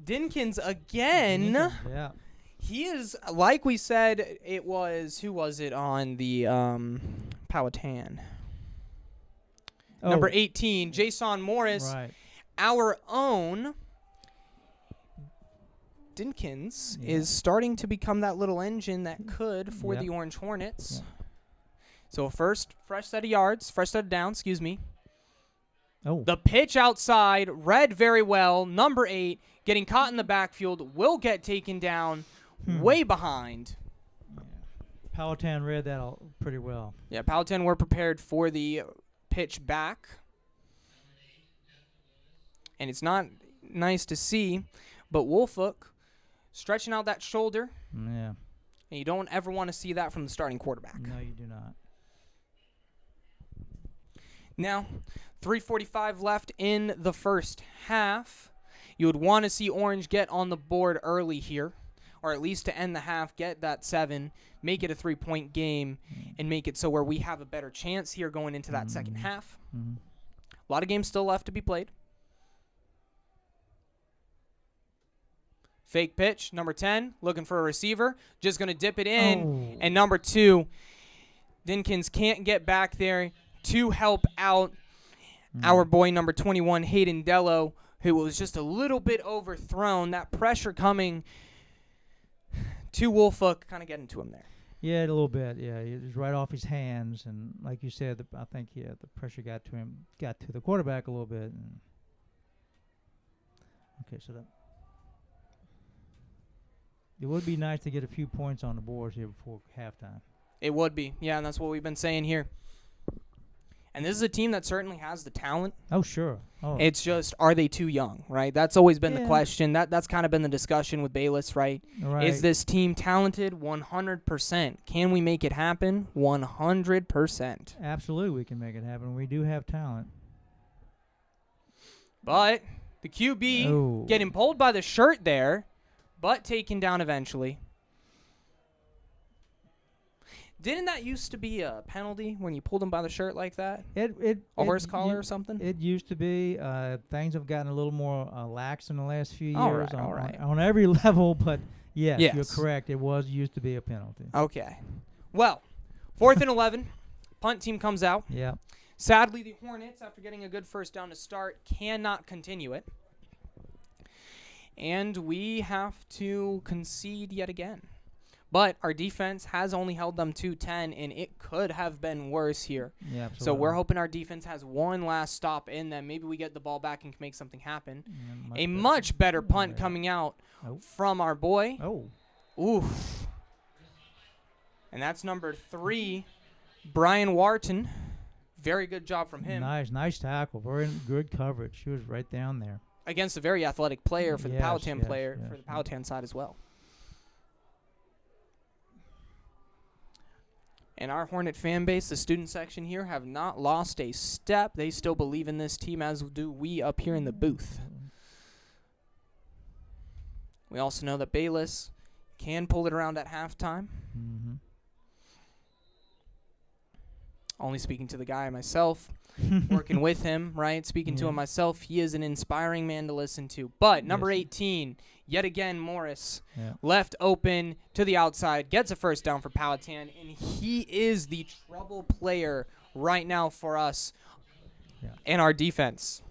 Dinkins again. Yeah. He is, like we said, it was, who was it on the Powhatan? Number 18, Jason Morris. Right. Our own Dinkins is starting to become that little engine that could for the Orange Hornets. Yeah. So fresh set of downs, excuse me. Oh. The pitch outside, read very well. Number 8, getting caught in the backfield, will get taken down way behind. Yeah. Powhatan read that pretty well. Yeah, Powhatan were prepared for the pitch back. And it's not nice to see, but Woolfolk stretching out that shoulder. Yeah. And you don't ever want to see that from the starting quarterback. No, you do not. Now, 3:45 left in the first half. You would want to see Orange get on the board early here, or at least to end the half, get that 7, make it a 3-point game, and make it so where we have a better chance here going into that second half. Mm-hmm. A lot of games still left to be played. Fake pitch, number 10, looking for a receiver, just going to dip it in. And number 2, Dinkins can't get back there to help out our boy number 21, Hayden Dello, who was just a little bit overthrown. That pressure coming to Woolfolk, kind of getting to him there. Yeah, a little bit. Yeah, it was right off his hands, and like you said, I think the pressure got to him, got to the quarterback a little bit. And okay, so that it would be nice to get a few points on the board here before halftime. It would be, yeah, and that's what we've been saying here. And this is a team that certainly has the talent. Oh, sure. Oh. It's just, are they too young, right? That's always been the question. That's kind of been the discussion with Bayless, right? Is this team talented? 100%. Can we make it happen? 100%. Absolutely, we can make it happen. We do have talent. But the QB getting pulled by the shirt there, but taken down eventually. Didn't that used to be a penalty when you pulled him by the shirt like that? Over his collar or something? It used to be. Things have gotten a little more lax in the last few years on every level, but yes, you're correct. It used to be a penalty. Okay. Well, 4th and 11. Punt team comes out. Yeah. Sadly, the Hornets, after getting a good first down to start, cannot continue it. And we have to concede yet again. But our defense has only held them to 10, and it could have been worse here. Yeah, absolutely. So we're hoping our defense has one last stop in them. Maybe we get the ball back and can make something happen. Yeah, much better punt coming out from our boy. Oof. And that's number 3, Brian Wharton. Very good job from him. Nice tackle. Very good coverage. She was right down there. Against a very athletic player for the Powhatan player, for the Powhatan side as well. And our Hornet fan base, the student section here, have not lost a step. They still believe in this team, as do we up here in the booth. We also know that Bayless can pull it around at halftime. Mm-hmm. Only speaking to the guy myself, working with him, right? Speaking to him myself, he is an inspiring man to listen to. But number 18, yet again, Morris, left open to the outside, gets a first down for Powhatan, and he is the trouble player right now for us in our defense.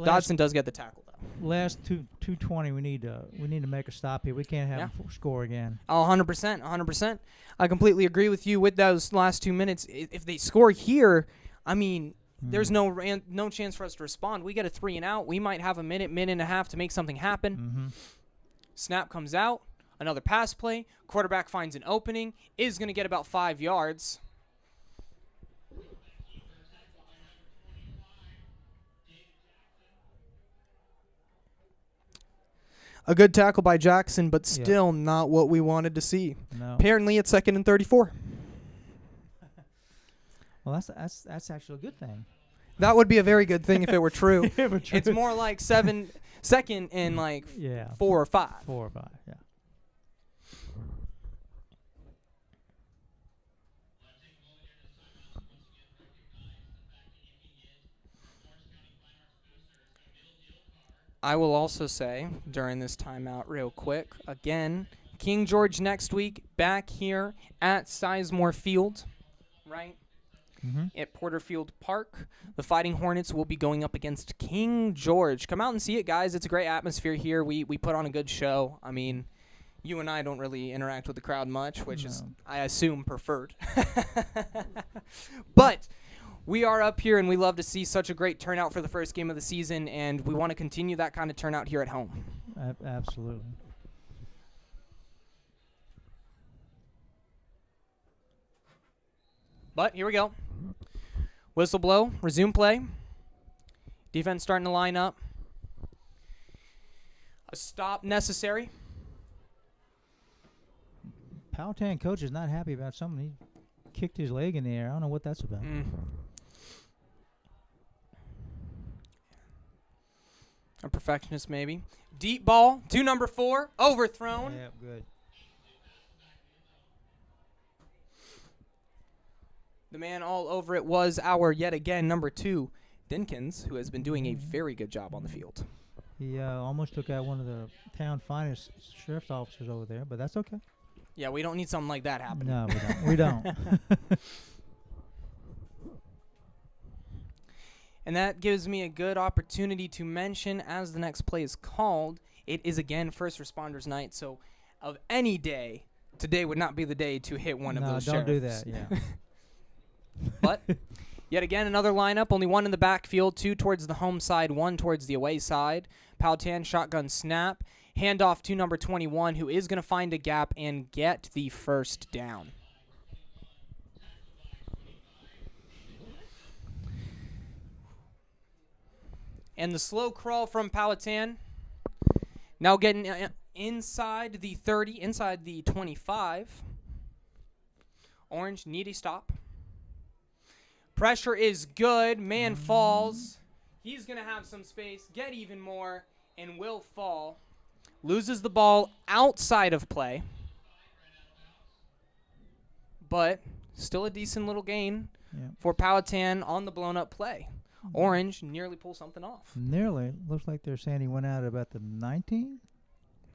Dodson does get the tackle, though. Last 2:20, we need to make a stop here. We can't have them score again. Oh, 100%, 100%. I completely agree with you with those last 2 minutes. If they score here, I mean, there's no chance for us to respond. We get a 3 and out. We might have a minute and a half to make something happen. Mm-hmm. Snap comes out. Another pass play. Quarterback finds an opening. Is going to get about 5 yards. A good tackle by Jackson, but still not what we wanted to see. No. Apparently, it's 2nd and 34. Well, that's actually a good thing. That would be a very good thing if it were true. If it were true. It's more like 2nd and like 4 or 5. 4 or 5, yeah. I will also say during this timeout real quick, again, King George next week back here at Sizemore Field, right? At Porterfield Park. The Fighting Hornets will be going up against King George. Come out and see it, guys. It's a great atmosphere here. We put on a good show. I mean, you and I don't really interact with the crowd much, which is, I assume, preferred. But we are up here, and we love to see such a great turnout for the first game of the season, and we want to continue that kind of turnout here at home. Absolutely. But here we go. Whistle blow, resume play. Defense starting to line up. A stop necessary. Powhatan coach is not happy about something. He kicked his leg in the air. I don't know what that's about. A perfectionist, maybe. Deep ball to number 4. Overthrown. Yeah, good. The man all over it was our, yet again, number 2, Dinkins, who has been doing a very good job on the field. He almost took out one of the town finest sheriff's officers over there, but that's okay. Yeah, we don't need something like that happening. No, we don't. And that gives me a good opportunity to mention, as the next play is called, it is again First Responders Night. So, of any day, today would not be the day to hit one of those don't sheriffs. do that, yeah. But, yet again, another lineup. Only one in the backfield, 2 towards the home side, 1 towards the away side. Powhatan shotgun snap. Handoff to number 21, who is going to find a gap and get the first down. And the slow crawl from Powhatan. Now getting inside the 30, inside the 25. Orange, need a stop. Pressure is good. Man falls. He's going to have some space, get even more, and will fall. Loses the ball outside of play. But still a decent little gain for Powhatan on the blown-up play. Orange nearly pulls something off. Nearly. Looks like they're saying he went out at about the 19.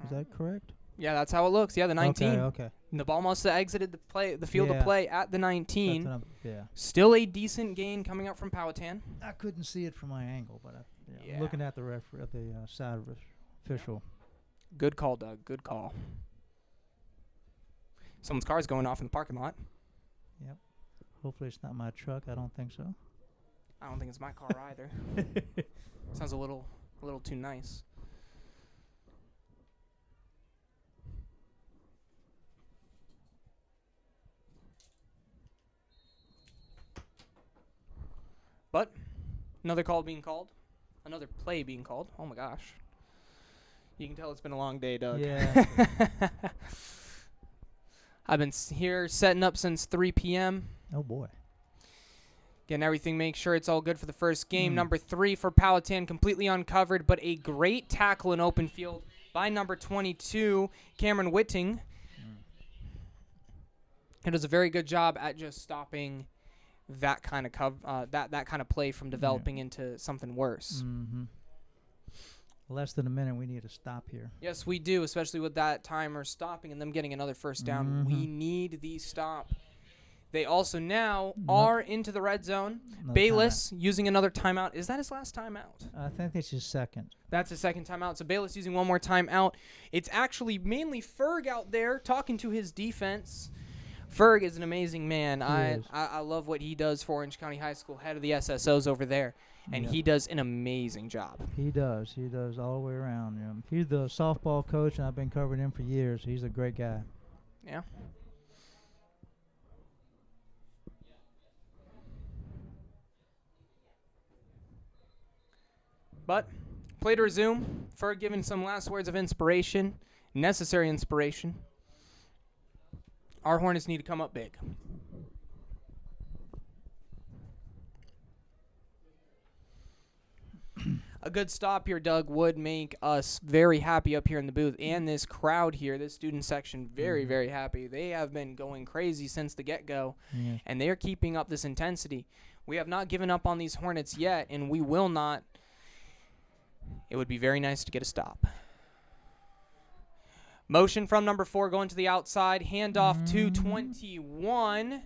Is that correct? Yeah, that's how it looks. Yeah, the 19. Okay. And the ball must have exited the field of play at the 19. Yeah. Still a decent gain coming up from Powhatan. I couldn't see it from my angle, but I'm looking at the side of the official. Good call, Doug. Good call. Someone's car's going off in the parking lot. Yep. Hopefully it's not my truck. I don't think so. I don't think it's my car either. Sounds a little too nice. But another call being called. Another play being called. Oh, my gosh. You can tell it's been a long day, Doug. Yeah. I've been here setting up since 3 p.m. Oh, boy. Getting everything, make sure it's all good for the first game. Number 3 for Powhatan, completely uncovered, but a great tackle in open field. by number 22, Cameron Whitting. He does a very good job at just stopping that kind of that kind of play from developing into something worse. Mm-hmm. Less than a minute, we need to stop here. Yes, we do, especially with that timer stopping and them getting another first down. Mm-hmm. We need the stop. They also now are into the red zone. Bayless using another timeout. Is that his last timeout? I think it's his second. That's his second timeout. So Bayless using one more timeout. It's actually mainly Ferg out there talking to his defense. Ferg is an amazing man. I love what he does for Orange County High School, head of the SSOs over there. And he does an amazing job. He does. He does all the way around. You know. He's the softball coach, and I've been covering him for years. He's a great guy. Yeah. But play to resume. Ferg giving some last words of inspiration, necessary inspiration. Our Hornets need to come up big. A good stop here, Doug, would make us very happy up here in the booth, and this crowd here, this student section, very, very happy. They have been going crazy since the get-go, and they are keeping up this intensity. We have not given up on these Hornets yet, and we will not. It would be very nice to get a stop. Motion from number 4 going to the outside. Handoff to 21,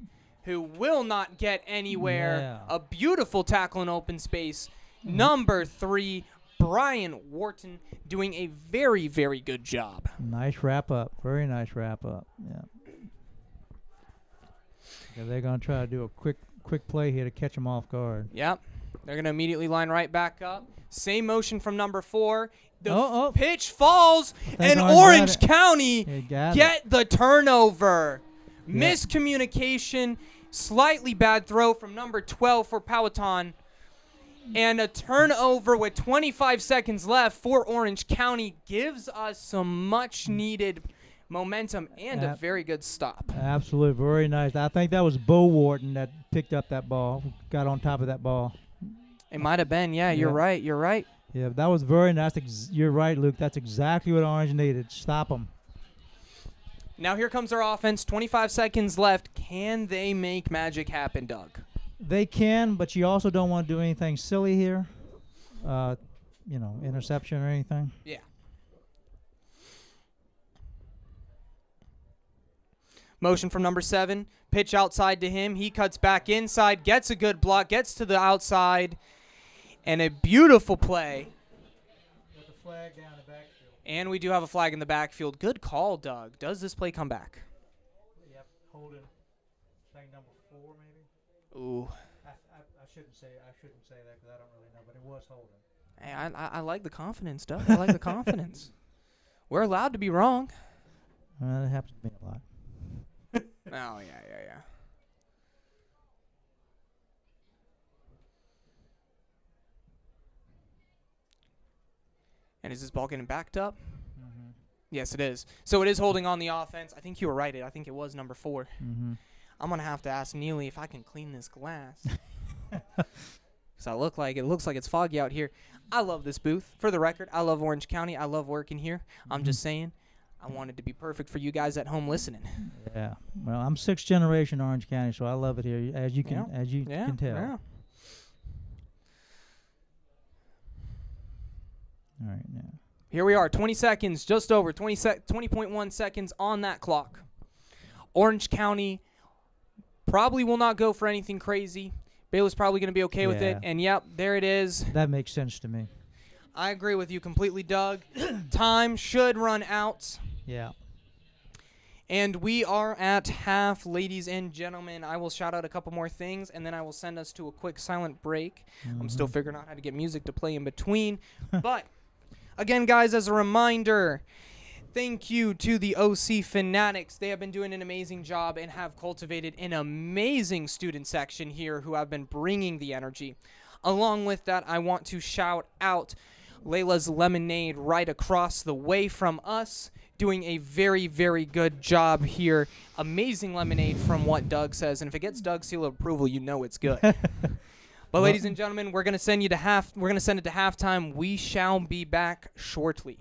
who will not get anywhere. Yeah. A beautiful tackle in open space. Number 3, Brian Wharton, doing a very, very good job. Nice wrap up. Very nice wrap up. Yeah. They're going to try to do a quick play here to catch them off guard. Yep. They're going to immediately line right back up. Same motion from number 4. The pitch falls, and Orange County get the turnover. Miscommunication, slightly bad throw from number 12 for Powhatan. And a turnover with 25 seconds left for Orange County gives us some much-needed momentum and a very good stop. Absolutely. Very nice. I think that was Bo Wharton that picked up that ball, got on top of that ball. It might have been. Yeah, you're right. You're right. Yeah, that was very nice. You're right, Luke. That's exactly what Orange needed. Stop them. Now here comes our offense. 25 seconds left. Can they make magic happen, Doug? They can, but you also don't want to do anything silly here. Interception or anything. Yeah. Motion from number 7. Pitch outside to him. He cuts back inside, gets a good block, gets to the outside, and a beautiful play. With the flag down the backfield. And we do have a flag in the backfield. Good call, Doug. Does this play come back? Yep, holding. I think number 4 maybe. Ooh. I shouldn't say that because I don't really know, but it was holding. Hey, I like the confidence, Doug. I like the confidence. We're allowed to be wrong. It happens to me a lot. Oh, yeah. And is this ball getting backed up? Mm-hmm. Yes, it is. So it is holding on the offense. I think you were right. I think it was number 4. Mm-hmm. I'm going to have to ask Neely if I can clean this glass. Because it looks like it's foggy out here. I love this booth. For the record, I love Orange County. I love working here. I'm just saying, I want it to be perfect for you guys at home listening. Yeah. Well, I'm 6th generation Orange County, so I love it here, as you can can tell. Yeah. All right, now. Here we are, 20 seconds, just over 20.1 seconds on that clock. Orange County probably will not go for anything crazy. Baylor's probably going to be okay with it. And, yep, there it is. That makes sense to me. I agree with you completely, Doug. Time should run out. Yeah. And we are at half, ladies and gentlemen. I will shout out a couple more things, and then I will send us to a quick silent break. I'm still figuring out how to get music to play in between. But, again, guys, as a reminder, thank you to the OC Fanatics. They have been doing an amazing job and have cultivated an amazing student section here who have been bringing the energy. Along with that, I want to shout out Layla's Lemonade right across the way from us, doing a very, very good job here. Amazing lemonade from what Doug says, and if it gets Doug's seal of approval, you know it's good. But ladies and gentlemen, we're going to send it to halftime. We shall be back shortly.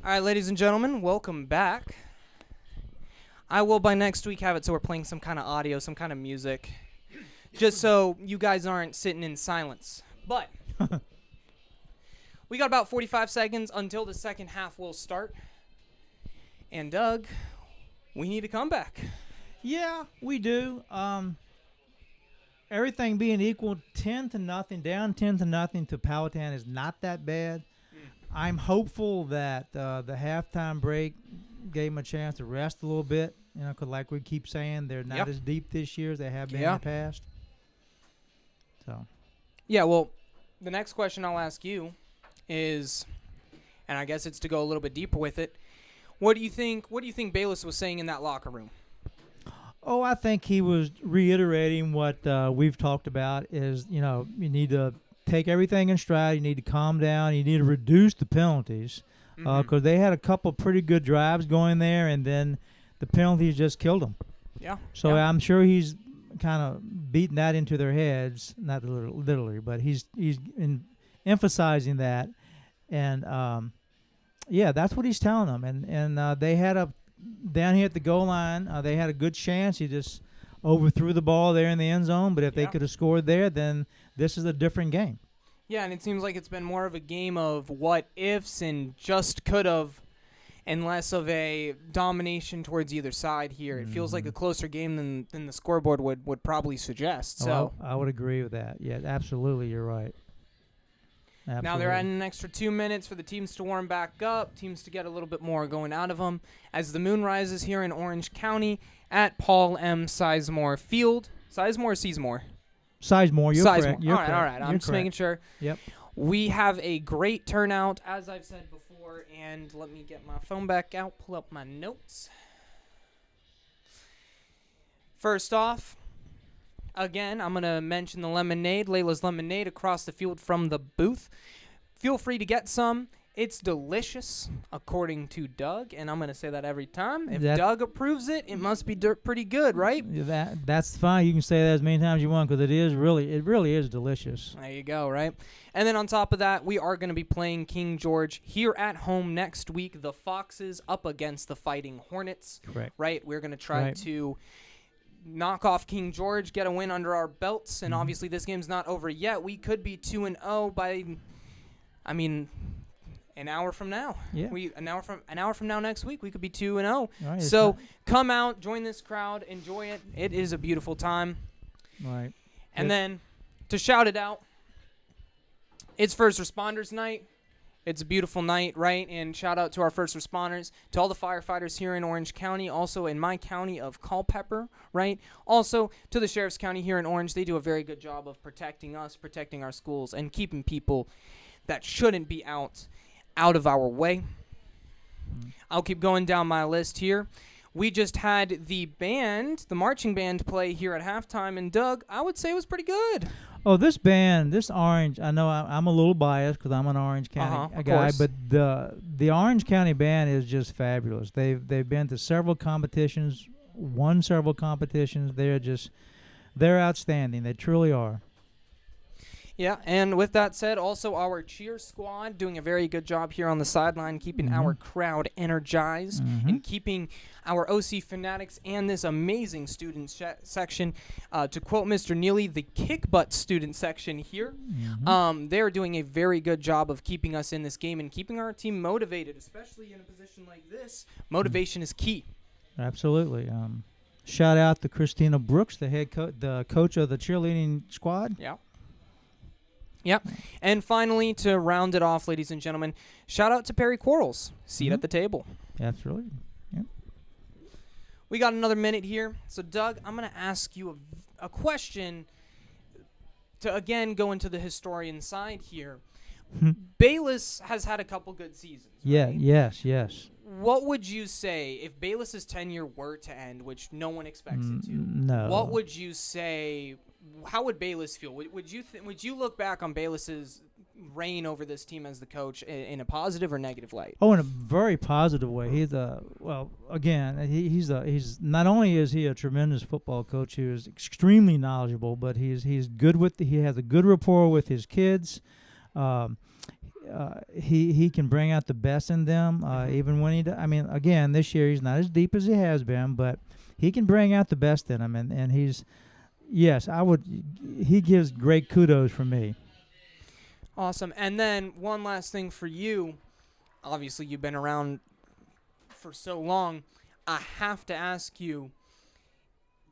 All right, ladies and gentlemen, welcome back. I will by next week have it so we're playing some kind of audio, some kind of music, just so you guys aren't sitting in silence. But we got about 45 seconds until the second half will start. And Doug, we need a comeback. Yeah, we do. Everything being equal, 10-0, down 10-0 to Powhatan is not that bad. I'm hopeful that the halftime break gave them a chance to rest a little bit. You know, because like we keep saying, they're not as deep this year as they have been in the past. So. Yeah, well, the next question I'll ask you is, and I guess it's to go a little bit deeper with it. What do you think Bayless was saying in that locker room? Oh, I think he was reiterating what we've talked about is, you know, you need to take everything in stride. You need to calm down. You need to reduce the penalties because they had a couple pretty good drives going there, and then the penalties just killed them. Yeah. So I'm sure he's kind of beating that into their heads, not literally, but he's emphasizing that. And, that's what he's telling them. And they had down here at the goal line, they had a good chance. He just overthrew the ball there in the end zone. But if they could have scored there, then this is a different game. Yeah, and it seems like it's been more of a game of what ifs and just could have, and less of a domination towards either side here. It feels like a closer game than the scoreboard would probably suggest. So I would agree with that. Yeah, absolutely, you're right. Absolutely. Now they're adding an extra 2 minutes for the teams to warm back up, teams to get a little bit more going out of them, as the moon rises here in Orange County at Paul M. Sizemore Field. Sizemore or Sizemore? Sizemore, you're correct. All right. I'm just making sure. Yep. We have a great turnout, as I've said before, and let me get my phone back out, pull up my notes. First off, again, I'm going to mention the lemonade, Layla's Lemonade, across the field from the booth. Feel free to get some. It's delicious, according to Doug, and I'm going to say that every time. If Doug approves it, it must be pretty good, right? That's fine. You can say that as many times as you want because it really is delicious. There you go, right? And then on top of that, we are going to be playing King George here at home next week. The Foxes up against the Fighting Hornets. Correct. Right? We're going to try to knock off King George, get a win under our belts, and obviously this game's not over yet. We could be 2-0 by, an hour from now. Yeah. An hour from now next week, we could be 2-0. Right, so come out, join this crowd, enjoy it. It is a beautiful time. Right. And then to shout it out, it's First Responders Night. It's a beautiful night, right? And shout out to our first responders, to all the firefighters here in Orange County, also in my county of Culpeper, right? Also to the Sheriff's County here in Orange. They do a very good job of protecting us, protecting our schools, and keeping people that shouldn't be out of our way. I'll keep going down my list here. We just had the marching band play here at halftime, and Doug, I would say it was pretty good. Oh, this band, this Orange, I know I'm a little biased because I'm an Orange County guy, but the Orange County band is just fabulous. They've been to several competitions, won several competitions. They're outstanding. They truly are. Yeah, and with that said, also our cheer squad doing a very good job here on the sideline, keeping our crowd energized and keeping our OC fanatics and this amazing student section, to quote Mr. Neely, the kick butt student section here. They're doing a very good job of keeping us in this game and keeping our team motivated, especially in a position like this. Motivation is key. Absolutely. Shout out to Christina Brooks, the coach of the cheerleading squad. Yeah. Yep. And finally, to round it off, ladies and gentlemen, shout out to Perry Quarles, seat at the table. Absolutely. Yep. We got another minute here. So, Doug, I'm going to ask you a question to, again, go into the historian side here. Bayless has had a couple good seasons. Yeah, right? Yes. What would you say if Bayless's tenure were to end, which no one expects it to? No. What would you say? How would Bayless feel? Would you look back on Bayless's reign over this team as the coach in a positive or negative light? Oh, in a very positive way. He's not only is he a tremendous football coach, he is extremely knowledgeable, but he's good he has a good rapport with his kids. he can bring out the best in them, even when he. I mean, again, this year he's not as deep as he has been, but he can bring out the best in him, and he's. Yes, I would. He gives great kudos from me. Awesome. And then one last thing for you. Obviously, you've been around for so long. I have to ask you,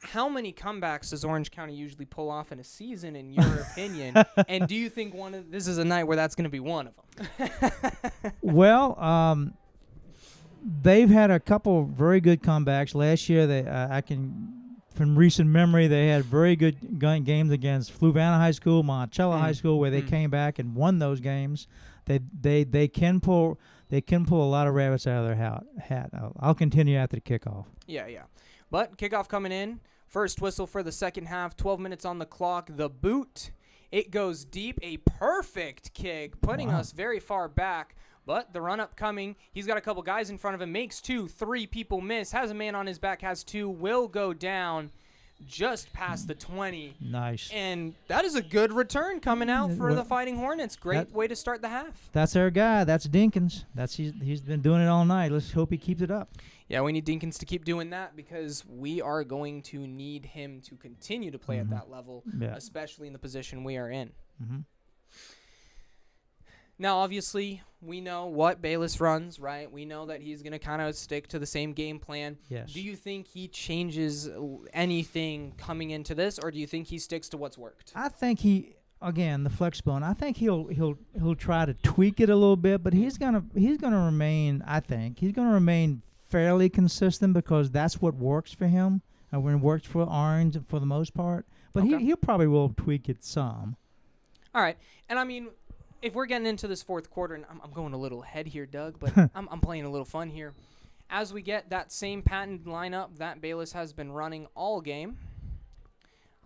how many comebacks does Orange County usually pull off in a season, in your opinion? And do you think this is a night where that's going to be one of them? Well, they've had a couple very good comebacks. Last year, from recent memory, they had very good games against Fluvanna High School, Monticello High School, where they came back and won those games. They can pull a lot of rabbits out of their hat. I'll continue after the kickoff. Yeah. But kickoff coming in. First whistle for the second half. 12 minutes on the clock. The boot. It goes deep. A perfect kick, putting us very far back. But the run-up coming. He's got a couple guys in front of him. Makes 2. 3 people miss. Has a man on his back. Has 2. Will go down just past the 20. Nice. And that is a good return coming out for the Fighting Hornets. Great way to start the half. That's our guy. That's Dinkins. He's been doing it all night. Let's hope he keeps it up. Yeah, we need Dinkins to keep doing that because we are going to need him to continue to play at that level, especially in the position we are in. Now, obviously, we know what Bayless runs, right? We know that he's going to kind of stick to the same game plan. Yes. Do you think he changes anything coming into this, or do you think he sticks to what's worked? I think the flex bone. I think he'll try to tweak it a little bit, but he's gonna remain. I think he's gonna remain fairly consistent because that's what works for him and when it works for Orange for the most part. But he probably will tweak it some. All right, and I mean, if we're getting into this fourth quarter, and I'm going a little ahead here, Doug, but I'm playing a little fun here. As we get that same patented lineup that Bayless has been running all game,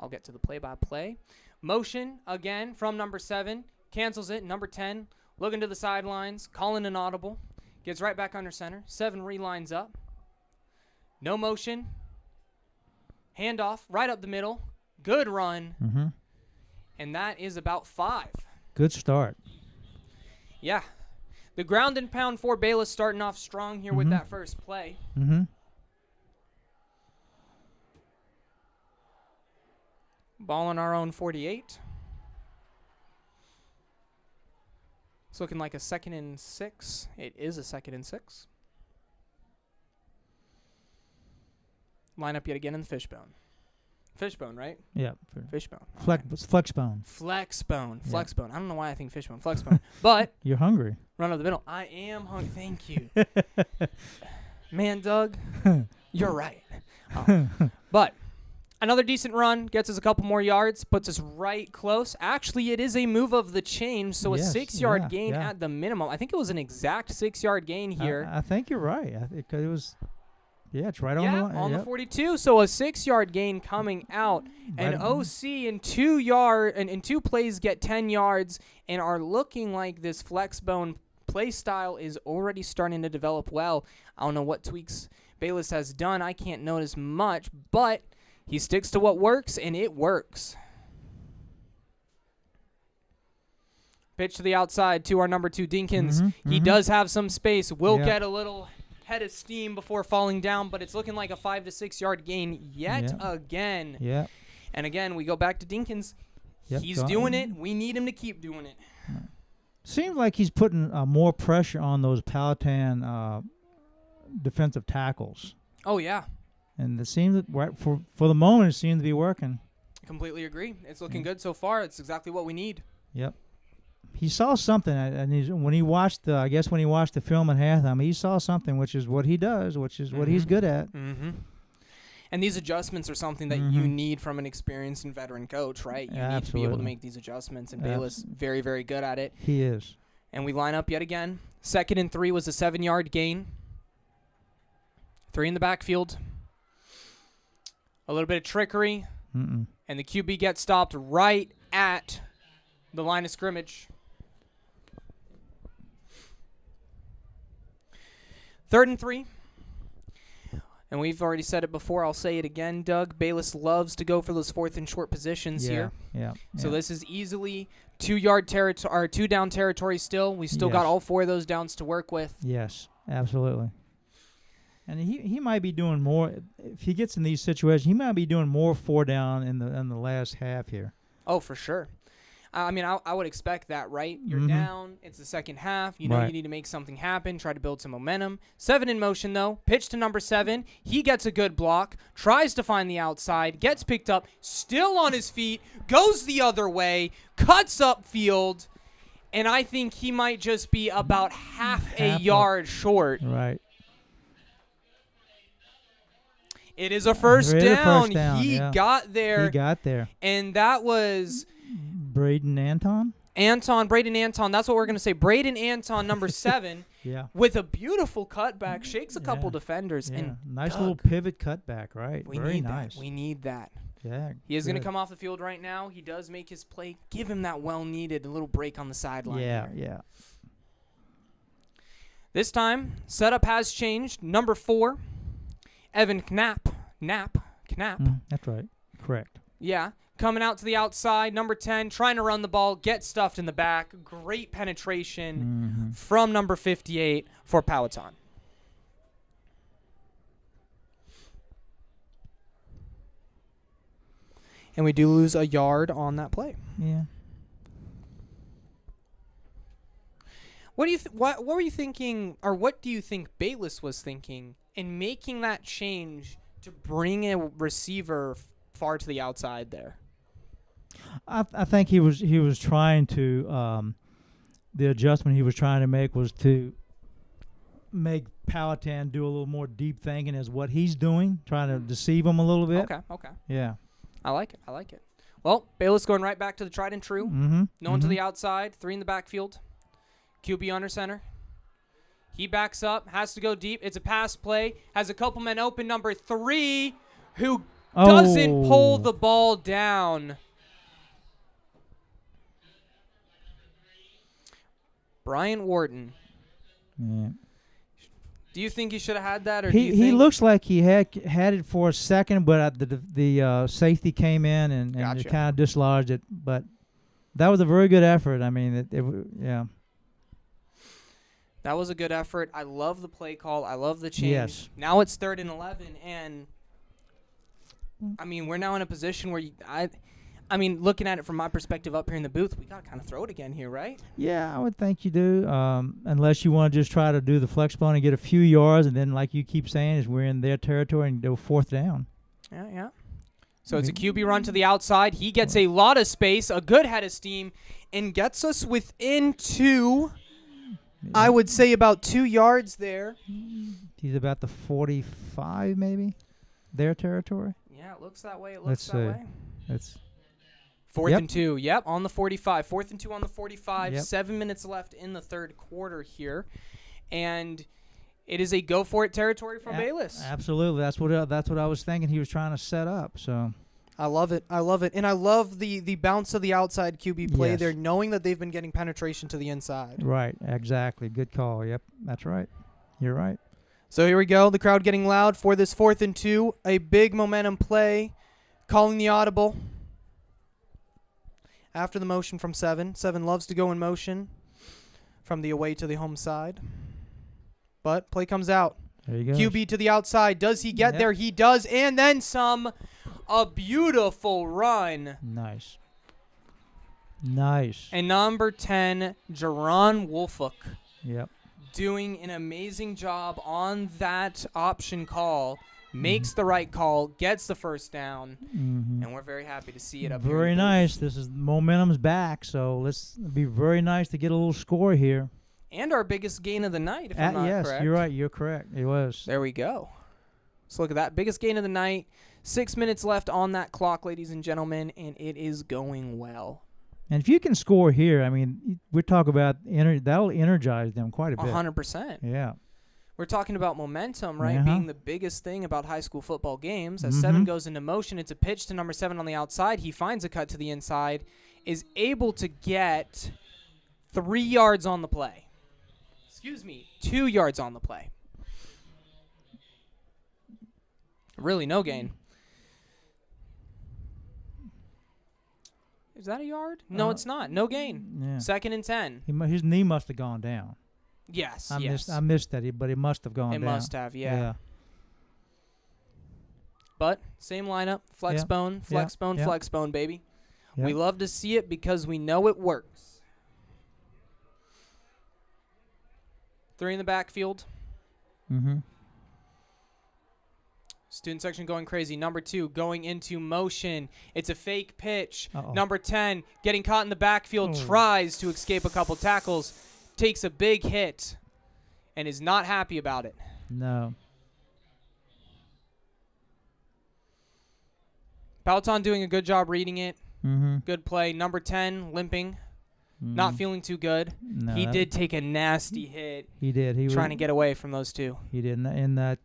I'll get to the play-by-play. Motion, again, from number 7. Cancels it. Number 10, looking to the sidelines, calling an audible. Gets right back under center. 7 relines up. No motion. Handoff, right up the middle. Good run. And that is about 5. Good start. Yeah. The ground and pound for Bayless starting off strong here with that first play. Ball on our own 48. It's looking like a 2nd and 6. It is a 2nd and 6. Line up yet again in the fishbone. Fishbone, right? Yeah. Fishbone. Flexbone. Flexbone. Flexbone. I don't know why I think fishbone. Flexbone. But you're hungry. Run up the middle. I am hungry. Thank you. Man, Doug, you're right. But another decent run. Gets us a couple more yards. Puts us right close. Actually, it is a move of the chain, so a 6-yard gain at the minimum. I think it was an exact 6-yard gain here. I think you're right. It was... Yeah, it's right on the line. On the 42. So a 6-yard gain coming out. And OC in 2 plays get 10 yards and are looking like this flexbone play style is already starting to develop well. I don't know what tweaks Bayless has done. I can't notice much, but he sticks to what works, and it works. Pitch to the outside to our number 2, Dinkins. He does have some space. Will get a little head of steam before falling down, but it's looking like a 5 to 6 yard gain yet again. Yeah. And again, we go back to Dinkins. He's doing it. We need him to keep doing it. Seems like he's putting more pressure on those Powhatan defensive tackles. Oh, yeah. And it seems that for the moment, it seems to be working. Completely agree. It's looking good so far. It's exactly what we need. Yep. He saw something, and when he watched the film at halftime, he saw something, which is what he does, which is what he's good at. And these adjustments are something that you need from an experienced and veteran coach, right? You need to be able to make these adjustments, and Bayless very, very good at it. He is. And we line up yet again. 2nd and 3 was a 7-yard gain. 3 in the backfield. A little bit of trickery, and the QB gets stopped right at the line of scrimmage. 3rd and 3. And we've already said it before. I'll say it again, Doug. Bayless loves to go for those 4th and short positions here. Yeah. So this is easily 2-yard territory or 2-down territory still. We still got all 4 of those downs to work with. Yes, absolutely. And he might be doing more if he gets in these situations. He might be doing more 4-down in the last half here. Oh, for sure. I mean, I would expect that, right? You're down. It's the second half. You know you need to make something happen, try to build some momentum. 7 in motion, though. Pitch to number 7. He gets a good block, tries to find the outside, gets picked up, still on his feet, goes the other way, cuts upfield, and I think he might just be about half a yard short. Right. It is a first down. He got there. He got there. And that was Braden Anton? Braden Anton. That's what we're going to say. Braden Anton, number 7, with a beautiful cutback, shakes a couple defenders. Yeah. And nice little pivot cutback, right? Very nice. We need that. Yeah. He is going to come off the field right now. He does make his play. Give him that well-needed little break on the sideline. Yeah. This time, setup has changed. Number 4, Evan Knapp. That's right. Correct. Yeah. Coming out to the outside, number 10, trying to run the ball, get stuffed in the back. Great penetration from number 58 for Powhatan. And we do lose a yard on that play. Yeah. What do you what were you thinking, or what do you think Bayless was thinking in making that change to bring a receiver far to the outside there? I think he was trying to the adjustment he was trying to make was to make Powhatan do a little more deep thinking as what he's doing, trying to deceive him a little bit. Okay. Yeah. I like it. Well, Bayless going right back to the tried and true. No one to the outside, 3 in the backfield. QB under center. He backs up, has to go deep. It's a pass play. Has a couple men open. Number 3, who doesn't pull the ball down. Bryant Wharton. Yeah. Do you think he should have had that, or he looks like he had it for a second, but the safety came in and it kind of dislodged it. But that was a very good effort. I mean, yeah. That was a good effort. I love the play call. I love the change. Yes. Now it's 3rd and 11, and I mean, we're now in a position where I mean, looking at it from my perspective up here in the booth, we got to kind of throw it again here, right? Yeah, I would think you do, unless you want to just try to do the flex ball and get a few yards, and then, like you keep saying, is we're in their territory and go 4th down. Yeah. So it's a QB run to the outside. He gets a lot of space, a good head of steam, and gets us within 2. I would say about 2 yards there. He's about the 45, maybe, their territory. Yeah, it looks that way. Let's see. It's 4th and 2. Yep, on the 45. 4th and 2 on the 45. Yep. 7 minutes left in the 3rd quarter here, and it is a go for it territory for Bayless. Absolutely, that's what I was thinking. He was trying to set up. So I love it, and I love the bounce of the outside QB play there, knowing that they've been getting penetration to the inside. Right, exactly. Good call. Yep, that's right. You're right. So here we go. The crowd getting loud for this 4th and 2. A big momentum play, calling the audible. After the motion from 7. 7 loves to go in motion from the away to the home side. But play comes out. There you go. QB to the outside. Does he get there? He does. And then some. A beautiful run. Nice. And number 10, Jerron Wolfuck. Yep. Doing an amazing job on that option call. Makes the right call, gets the first down, and we're very happy to see it up here. Very nice. This is momentum's back, so let's be very nice to get a little score here. And our biggest gain of the night, if I'm not correct. Yes, you're right. You're correct. It was. There we go. So look at that. Biggest gain of the night. 6 minutes left on that clock, ladies and gentlemen, and it is going well. And if you can score here, I mean, we're talking about that'll energize them quite a bit. 100%. Yeah. We're talking about momentum, right, being the biggest thing about high school football games. As 7 goes into motion, it's a pitch to number 7 on the outside. He finds a cut to the inside, is able to get 3 yards on the play. 2 yards on the play. Really, no gain. Is that a yard? No, it's not. No gain. Yeah. 2nd and 10. His knee must have gone down. Yes, I yes. missed that, but it must have gone It down. must have, yeah. But same lineup, flex Yeah. bone, flex bone, Yeah. flex bone, baby. Yeah. We love to see it because we know it works. 3 in the backfield. Mm-hmm. Student section going crazy. Number 2 going into motion. It's a fake pitch. Uh-oh. Number 10 getting caught in the backfield, tries to escape a couple tackles, takes a big hit, and is not happy about it. No. Powhatan doing a good job reading it. Mm-hmm. Good play. Number 10 limping, not feeling too good. No, He did take a nasty hit. He did. He trying to get away from those two. He did. And that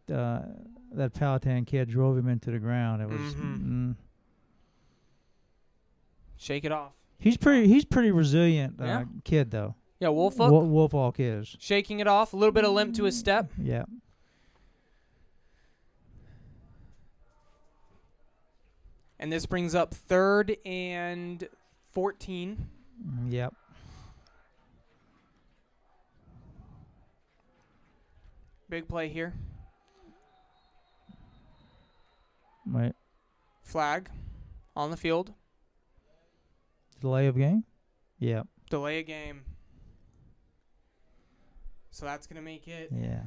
Powhatan kid drove him into the ground. It was. Shake it off. He's pretty resilient Yeah. kid though. Yeah, Wolfolk Wolfolk is shaking it off. A little bit of limp to his step. Yeah. And this brings up 3rd and 14. Yep. Big play here. Right. Flag on the field. Delay of game. Yep. Delay a game. So that's going to make it Yeah.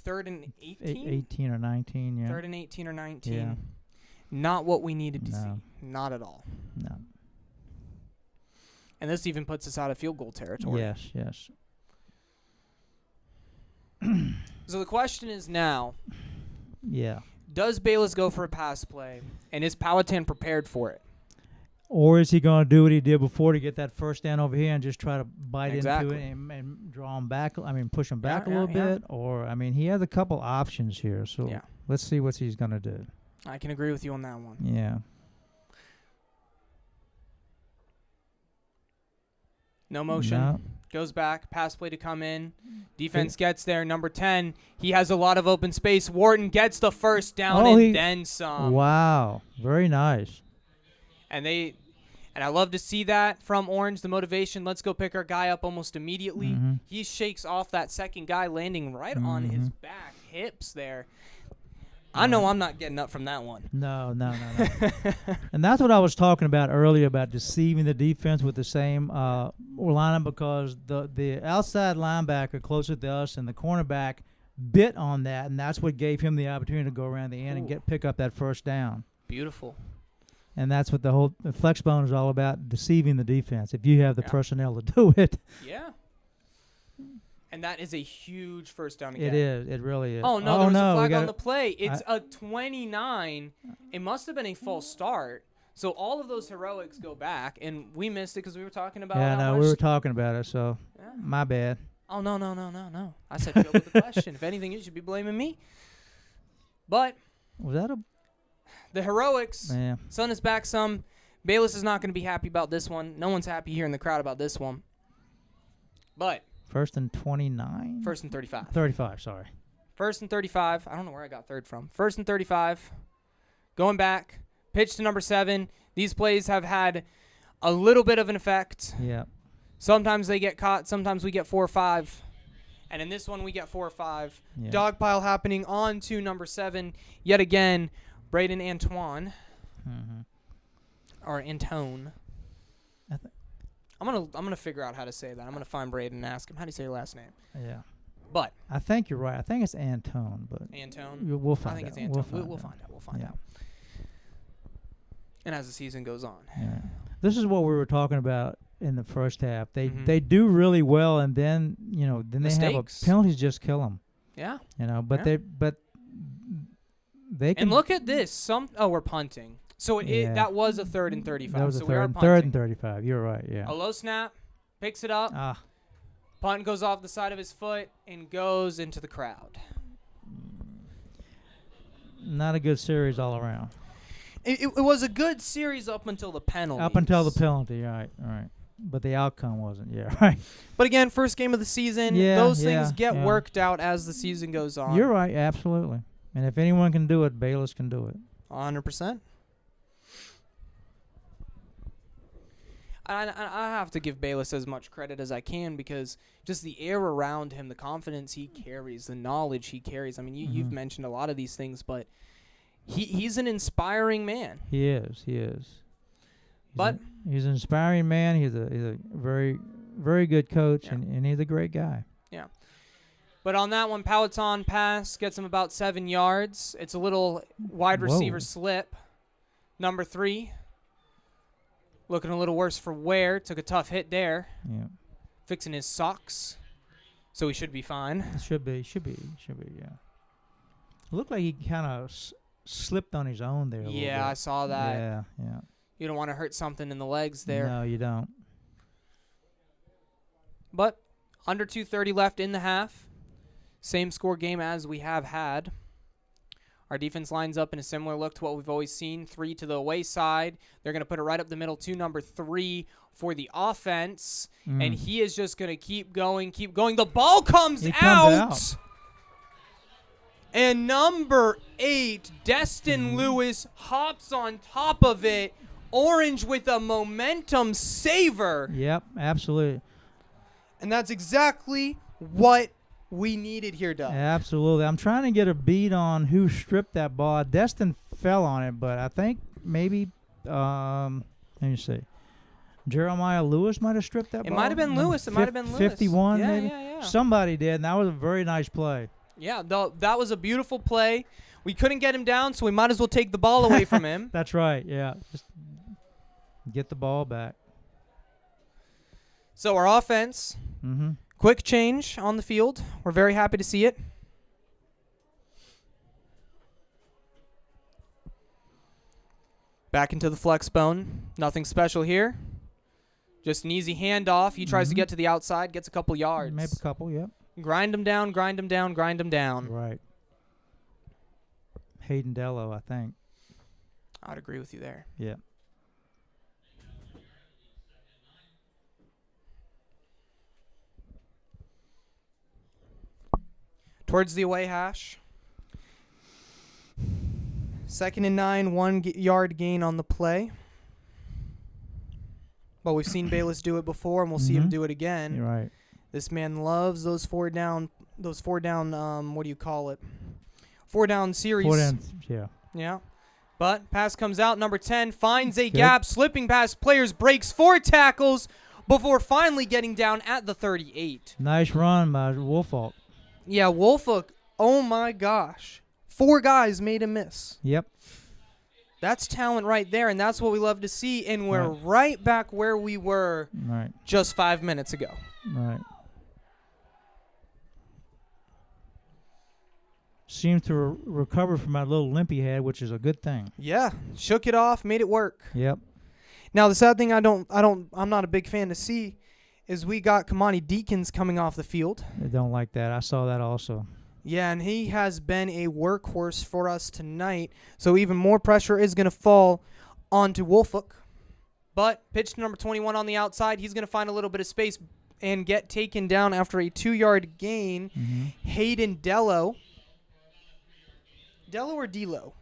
3rd and 18? 18 or 19. Yeah. 3rd and 18 or 19. Yeah. Not what we needed to No. see. Not at all. No. And this even puts us out of field goal territory. Yes. Yes. So the question is now, Yeah. does Bayless go for a pass play, and is Powhatan prepared for it? Or is he going to do what he did before to get that first down over here and just try to bite Exactly. into it and draw him back? I mean, push him back a Yeah, little bit. Or, I mean, he has a couple options here. So Yeah. let's see what he's going to do. I can agree with you on that one. Yeah. No motion. No. Goes back. Pass play to come in. Defense gets there. Number 10. He has a lot of open space. Wharton gets the first down and then some. Wow. Very nice. And I love to see that from Orange, the motivation. Let's go pick our guy up almost immediately. Mm-hmm. He shakes off that second guy, landing right on his back hips there. I know I'm not getting up from that one. No. And that's what I was talking about earlier about deceiving the defense with the same lineup, because the outside linebacker closer to us and the cornerback bit on that, and that's what gave him the opportunity to go around the end and pick up that first down. Beautiful. And that's what the flex bone is all about, deceiving the defense. If you have the personnel to do it. Yeah. And that is a huge first down again. It is. It really is. Oh, no, there was a flag we on the play. It's a 29. It must have been a false start. So all of those heroics go back, and we missed it because we were talking about Yeah, how no, much we were talking about it, so my bad. Oh, no. I said field with the question. If anything, you should be blaming me. But Was that the heroics, yeah. sun is back some. Bayless is not going to be happy about this one. No one's happy here in the crowd about this one. But 1st and 29? 1st and 35. 35, sorry. 1st and 35. I don't know where I got 3rd from. 1st and 35. Going back. Pitch to number 7. These plays have had a little bit of an effect. Yeah. Sometimes they get caught. Sometimes we get 4 or 5. And in this one, we get 4 or 5. Yeah. Dog pile happening on to number 7. Yet again, Braden Antoine. Or Antone. I'm gonna figure out how to say that. I'm gonna find Braden and ask him, how do you say your last name? Yeah. But I think you're right. I think it's Antone, but Antone. we'll find out. I think it's Antone. We'll find out. We'll find out. And as the season goes on. Yeah. This is what we were talking about in the first half. They do really well, and then they have penalties just kill them. Yeah. But they can. And look at this. We're punting. So that was a 3rd and 35. That was so a we are punting. 3rd and 35. You're right. Yeah. A low snap, picks it up. Punt goes off the side of his foot and goes into the crowd. Not a good series all around. It was a good series up until the penalty. Up until the penalty, right. But the outcome wasn't. Yeah, right. But again, first game of the season. Those things get worked out as the season goes on. You're right. Absolutely. And if anyone can do it, Bayless can do it. 100%. I have to give Bayless as much credit as I can because just the air around him, the confidence he carries, the knowledge he carries. I mean, you've mentioned a lot of these things, but he's an inspiring man. He is. But he's an inspiring man. He's a very, very good coach, and he's a great guy. Yeah. But on that one, Powhatan pass gets him about 7 yards. It's a little wide receiver slip. Number 3. Looking a little worse for wear. Took a tough hit there. Yeah. Fixing his socks. So he should be fine. It should be, yeah. It looked like he kind of slipped on his own there a little bit. I saw that. Yeah. You don't want to hurt something in the legs there. No, you don't. But under 2:30 left in the half. Same score game as we have had. Our defense lines up in a similar look to what we've always seen. 3 to the away side. They're going to put it right up the middle to number 3 for the offense. And he is just going to keep going. The ball comes out. And number 8, Destin Lewis, hops on top of it. Orange with a momentum saver. Yep, absolutely. And that's exactly what we needed here, Doug. Absolutely. I'm trying to get a beat on who stripped that ball. Destin fell on it, but I think maybe, let me see. Jeremiah Lewis might have stripped that ball. It might have been Lewis. 51, maybe? Yeah. Somebody did, and that was a very nice play. Yeah, that was a beautiful play. We couldn't get him down, so we might as well take the ball away from him. That's right, yeah. Just get the ball back. So our offense, quick change on the field. We're very happy to see it. Back into the flex bone. Nothing special here. Just an easy handoff. He tries to get to the outside, gets a couple yards. Maybe a couple, yep. Grind him down. Right. Hayden Dello, I think. I'd agree with you there. Yeah. Towards the away hash. 2nd and 9, 1 yard gain on the play. But we've seen Bayless do it before, and we'll see him do it again. You're right. This man loves those four down. What do you call it? 4 down series. 4 down, yeah. Yeah. But pass comes out. Number 10 finds a gap, slipping past players, breaks 4 tackles before finally getting down at the 38. Nice run by Wolfolk. Yeah, Wolfolk. Oh my gosh. 4 guys made him miss. Yep. That's talent right there, and that's what we love to see. And we're right back where we were just 5 minutes ago. Right. Seemed to recover from that little limp he had, which is a good thing. Yeah, shook it off, made it work. Yep. Now the sad thing I'm not a big fan to see is we got Kamani Deacons coming off the field. I don't like that. I saw that also. Yeah, and he has been a workhorse for us tonight, so even more pressure is going to fall onto Wolfolk. But pitch to number 21 on the outside. He's going to find a little bit of space and get taken down after a 2-yard gain. Hayden Dello. Dello or Delo?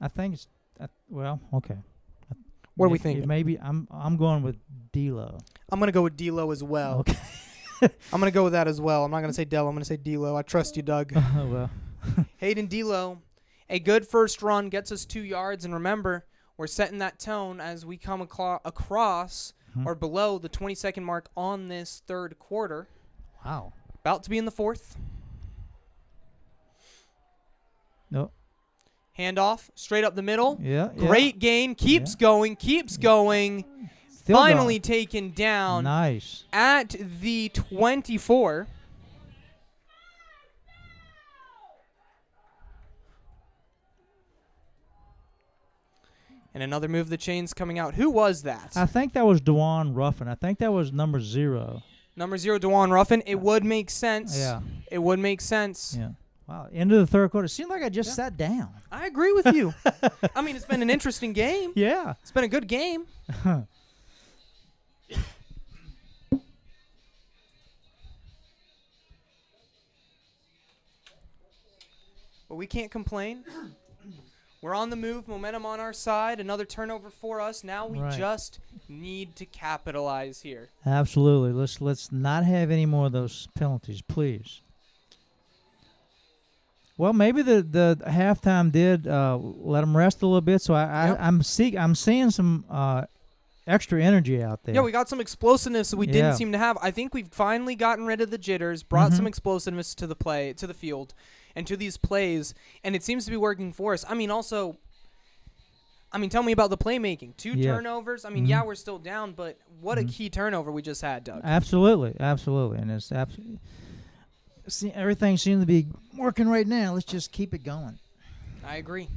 I think it's okay. What are we thinking? Maybe I'm going with Delo. I'm going to go with Delo as well. Okay. I'm going to go with that as well. I'm not going to say Dello. I'm going to say Delo. I trust you, Doug. Well. Hayden Delo, a good first run, gets us 2 yards. And remember, we're setting that tone as we come across or below the 20-second mark on this third quarter. Wow. About to be in the fourth. Nope. Handoff, straight up the middle. Yeah. Great gain. Keeps going. Still Finally going. taken down. Nice. At the 24. And another move the chains coming out. Who was that? I think that was DeJuan Ruffin. I think that was number 0. Number 0, DeJuan Ruffin. It would make sense. Yeah. It would make sense. Yeah. Wow. End of the third quarter. It seemed like I just sat down. I agree with you. I mean, it's been an interesting game. Yeah. It's been a good game. but we can't complain. We're on the move, momentum on our side, another turnover for us. Now we just need to capitalize here. Absolutely. Let's not have any more of those penalties, please. Well, maybe the halftime did let them rest a little bit, so I'm seeing some extra energy out there. Yeah, we got some explosiveness that we didn't seem to have. I think we've finally gotten rid of the jitters, brought some explosiveness to the field, and to these plays, and it seems to be working for us. I mean, tell me about the playmaking. 2 turnovers. I mean, we're still down, but what a key turnover we just had, Doug. Absolutely, and it's absolutely. Everything seems to be working right now. Let's just keep it going. I agree.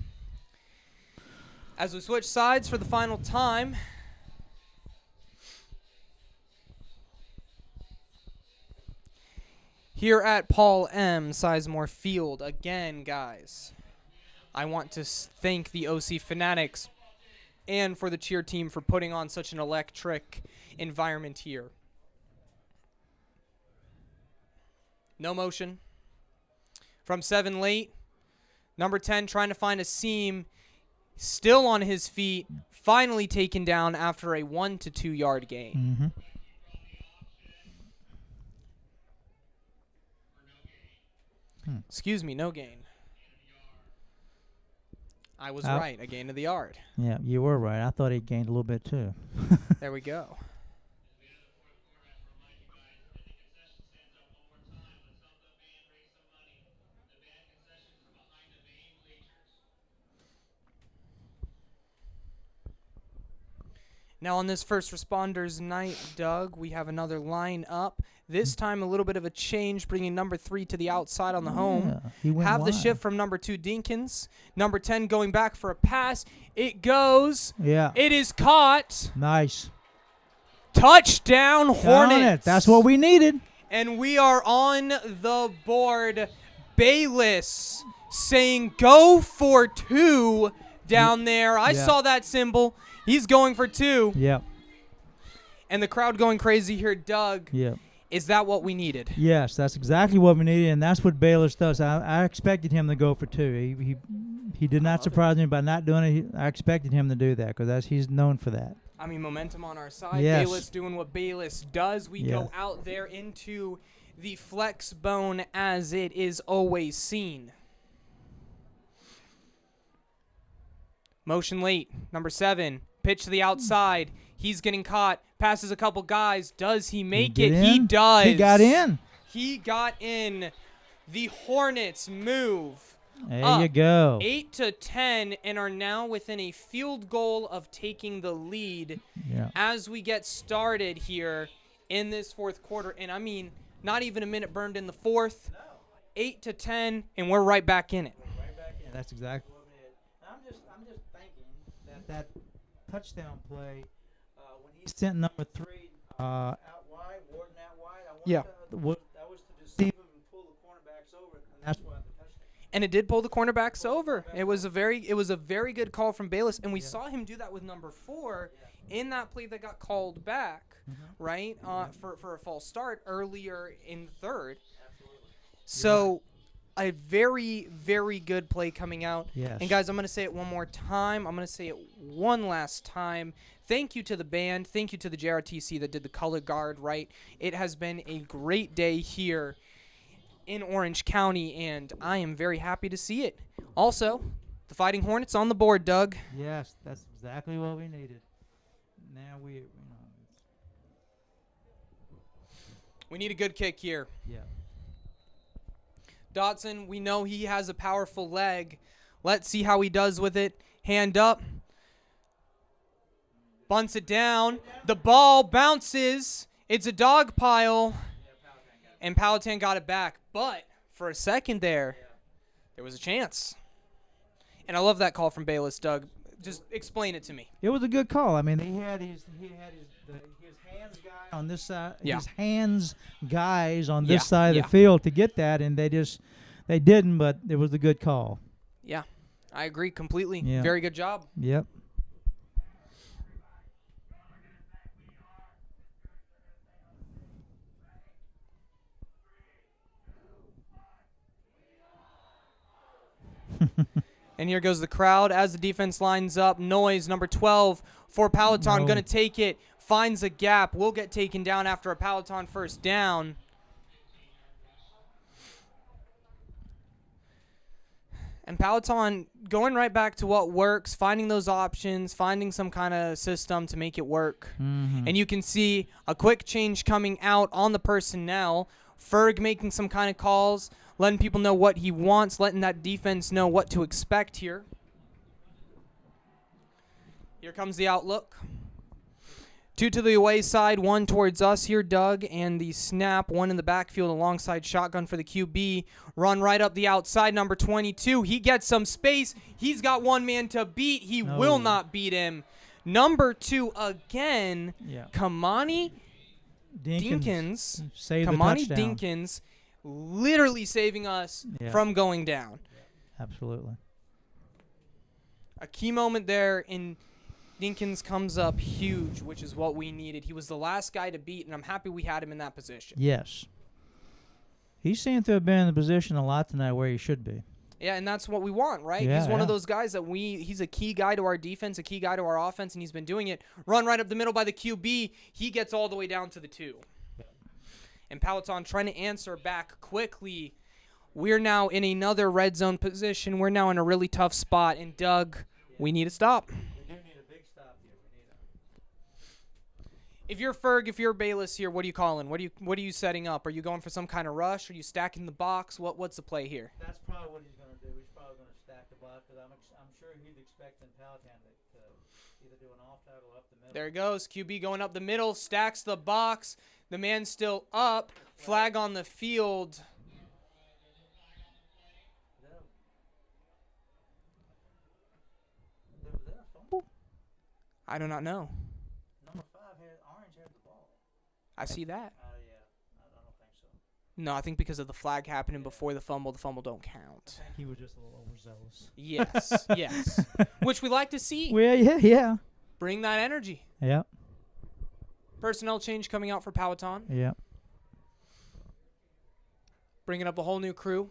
As we switch sides for the final time. Here at Paul M. Sizemore Field, again, guys, I want to thank the OC Fanatics and for the cheer team for putting on such an electric environment here. No motion. From 7 late. Number 10 trying to find a seam. Still on his feet. Finally taken down after a 1 to 2 yard gain. Excuse me, no gain. I was right. A gain of the yard. Yeah, you were right. I thought he gained a little bit too. There we go. Now on this first responders night, Doug, we have another line up. This time a little bit of a change, bringing number 3 to the outside on the home. He went have wide. the shift from number 2, Dinkins. Number 10 going back for a pass. It goes. Yeah. It is caught. Nice. Touchdown, Hornets. That's what we needed. And we are on the board. Bayless saying go for 2 down there. I saw that symbol. He's going for 2. Yep. And the crowd going crazy here, Doug. Yep. Is that what we needed? Yes, that's exactly what we needed, and that's what Bayless does. I expected him to go for 2. He did not surprise me by not doing it. I expected him to do that because he's known for that. I mean, momentum on our side. Yes. Bayless doing what Bayless does. We go out there into the flex bone as it is always seen. Motion late. Number 7. Pitch to the outside. He's getting caught. Passes a couple guys. Does he make it? He does. He got in. He got in. The Hornets move. There you go. 8 to 10 and are now within a field goal of taking the lead as we get started here in this fourth quarter. And I mean, not even a minute burned in the fourth. 8 to 10, and we're right back in it. That's exactly what it is. I'm just thinking that touchdown play when he sent number 3 out wide, Warden out wide. That was to deceive him and pull the cornerbacks over, and that's why the touchdown. And it did pull the cornerbacks over. It was a very good call from Bayless, and we saw him do that with number 4 in that play that got called back, right? For a false start earlier in the third. Absolutely. So a very, very good play coming out. Yes. And guys, I'm going to say it one more time. I'm going to say it one last time. Thank you to the band. Thank you to the JRTC that did the color guard, right? It has been a great day here in Orange County, and I am very happy to see it. Also, the Fighting Hornets on the board, Doug. Yes, that's exactly what we needed. Now we need a good kick here. Yeah. Dotson, we know he has a powerful leg. Let's see how he does with it. Hand up. Bunts it down. The ball bounces. It's a dog pile. And Powhatan got it back. But for a second there was a chance. And I love that call from Bayless, Doug. Just explain it to me. It was a good call. I mean, he had his hands guy on this side. His hands guys on this side of the field to get that, and they didn't, but it was a good call. Yeah, I agree completely. Yeah. Very good job. Yep. And here goes the crowd as the defense lines up. Noise, number 12 for Powhatan, going to take it. Finds a gap. Will get taken down after a Powhatan first down. And Powhatan going right back to what works, finding those options, finding some kind of system to make it work. And you can see a quick change coming out on the personnel. Ferg making some kind of calls, letting people know what he wants, letting that defense know what to expect here. Here comes the outlook. 2 to the away side, 1 towards us here, Doug, and the snap, 1 in the backfield alongside shotgun for the QB. Run right up the outside, number 22. He gets some space. He's got one man to beat. He will not beat him. Number 2 again, Kamani Dinkins. Kamani Dinkins literally saving us from going down. Absolutely. A key moment there in Dinkins comes up huge, which is what we needed. He was the last guy to beat, and I'm happy we had him in that position. Yes. He seemed to have been in the position a lot tonight where he should be. Yeah, and that's what we want, right? Yeah, he's one of those guys that he's a key guy to our defense, a key guy to our offense, and he's been doing it. Run right up the middle by the QB. He gets all the way down to the 2. And Powhatan trying to answer back quickly. We're now in another red zone position. We're now in a really tough spot. And, Doug, we need a stop. If you're Ferg, if you're Bayless here, what are you calling? What are you setting up? Are you going for some kind of rush? Are you stacking the box? What's the play here? That's probably what he's going to do. He's probably going to stack the box because I'm sure he's expecting Powhatan to either do an off tackle or up the middle. There it goes. QB going up the middle, stacks the box. The man's still up. Flag on the field. Was that a fumble? I do not know. Number 5 Orange had the ball. I see that. Yeah. I don't think so. No, I think because of the flag happening before the fumble don't count. I think he was just a little overzealous. Yes, yes. Which we like to see. Well, yeah. Bring that energy. Yeah. Personnel change coming out for Powhatan. Yeah. Bringing up a whole new crew.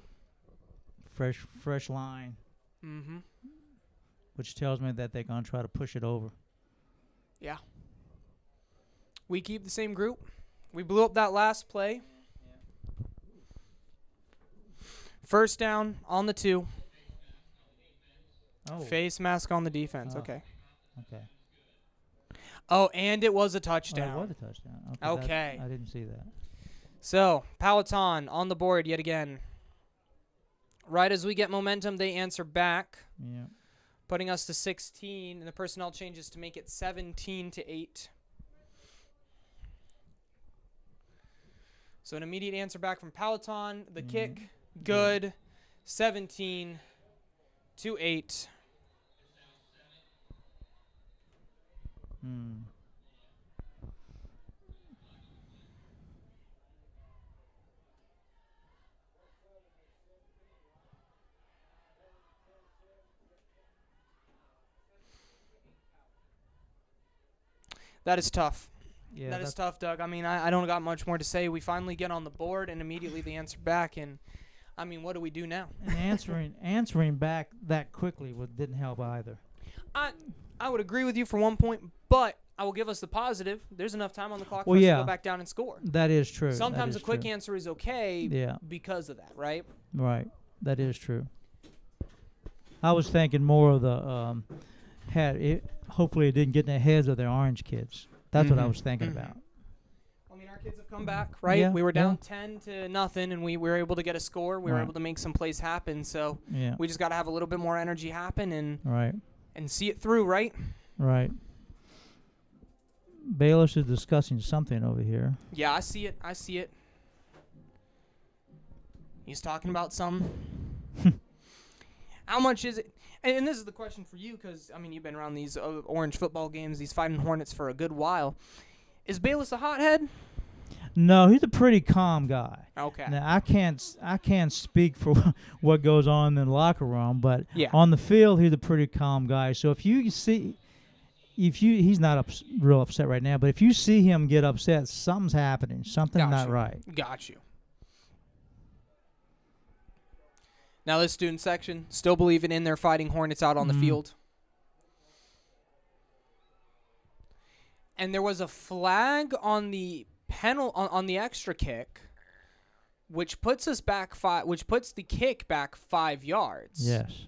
Fresh line. Mm-hmm. Which tells me that they're going to try to push it over. Yeah. We keep the same group. We blew up that last play. First down on the 2. Oh. Face mask on the defense. Oh. Okay. Okay. Oh, and it was a Oh, touchdown. it was a touchdown. Okay. I didn't see that. So, Powhatan on the board yet again. Right as we get momentum, they answer back, Yeah. putting us to 16, and the personnel changes to make it 17-8. So an immediate answer back from Powhatan. The kick, good, 17-8. That is tough. Yeah, that is tough, Doug. I mean, I don't got much more to say. We finally get on the board, and immediately they answer back. And, I mean, what do we do now? And answering back that quickly didn't help either. I would agree with you for one point, but I will give us the positive. There's enough time on the clock for Well, us yeah. to go back down and score. That is true. Sometimes That is a quick true. answer is okay because of that, right? Right. That is true. I was thinking more of the hopefully it didn't get in the heads of the Orange kids. That's what I was thinking about. I mean, our kids have come back, right? Yeah, We were down 10-0, and we were able to get a score. We were Right. able to make some plays happen. So Yeah. we just got to have a little bit more energy happen Right. and see it through, right? Right. Bayless is discussing something over here. Yeah, I see it. He's talking about some. How much is it? And this is the question for you because, I mean, you've been around these Orange football games, these Fighting Hornets for a good while. Is Bayless a hothead? No, he's a pretty calm guy. Okay. Now I can't speak for what goes on in the locker room, but Yeah. on the field he's a pretty calm guy. So he's not real upset right now, but if you see him get upset, something's happening. Something's not right. Got you. Now this student section still believing in their Fighting Hornets out on the field. And there was a flag on the on the extra kick, which puts us back which puts the kick back 5 yards. Yes.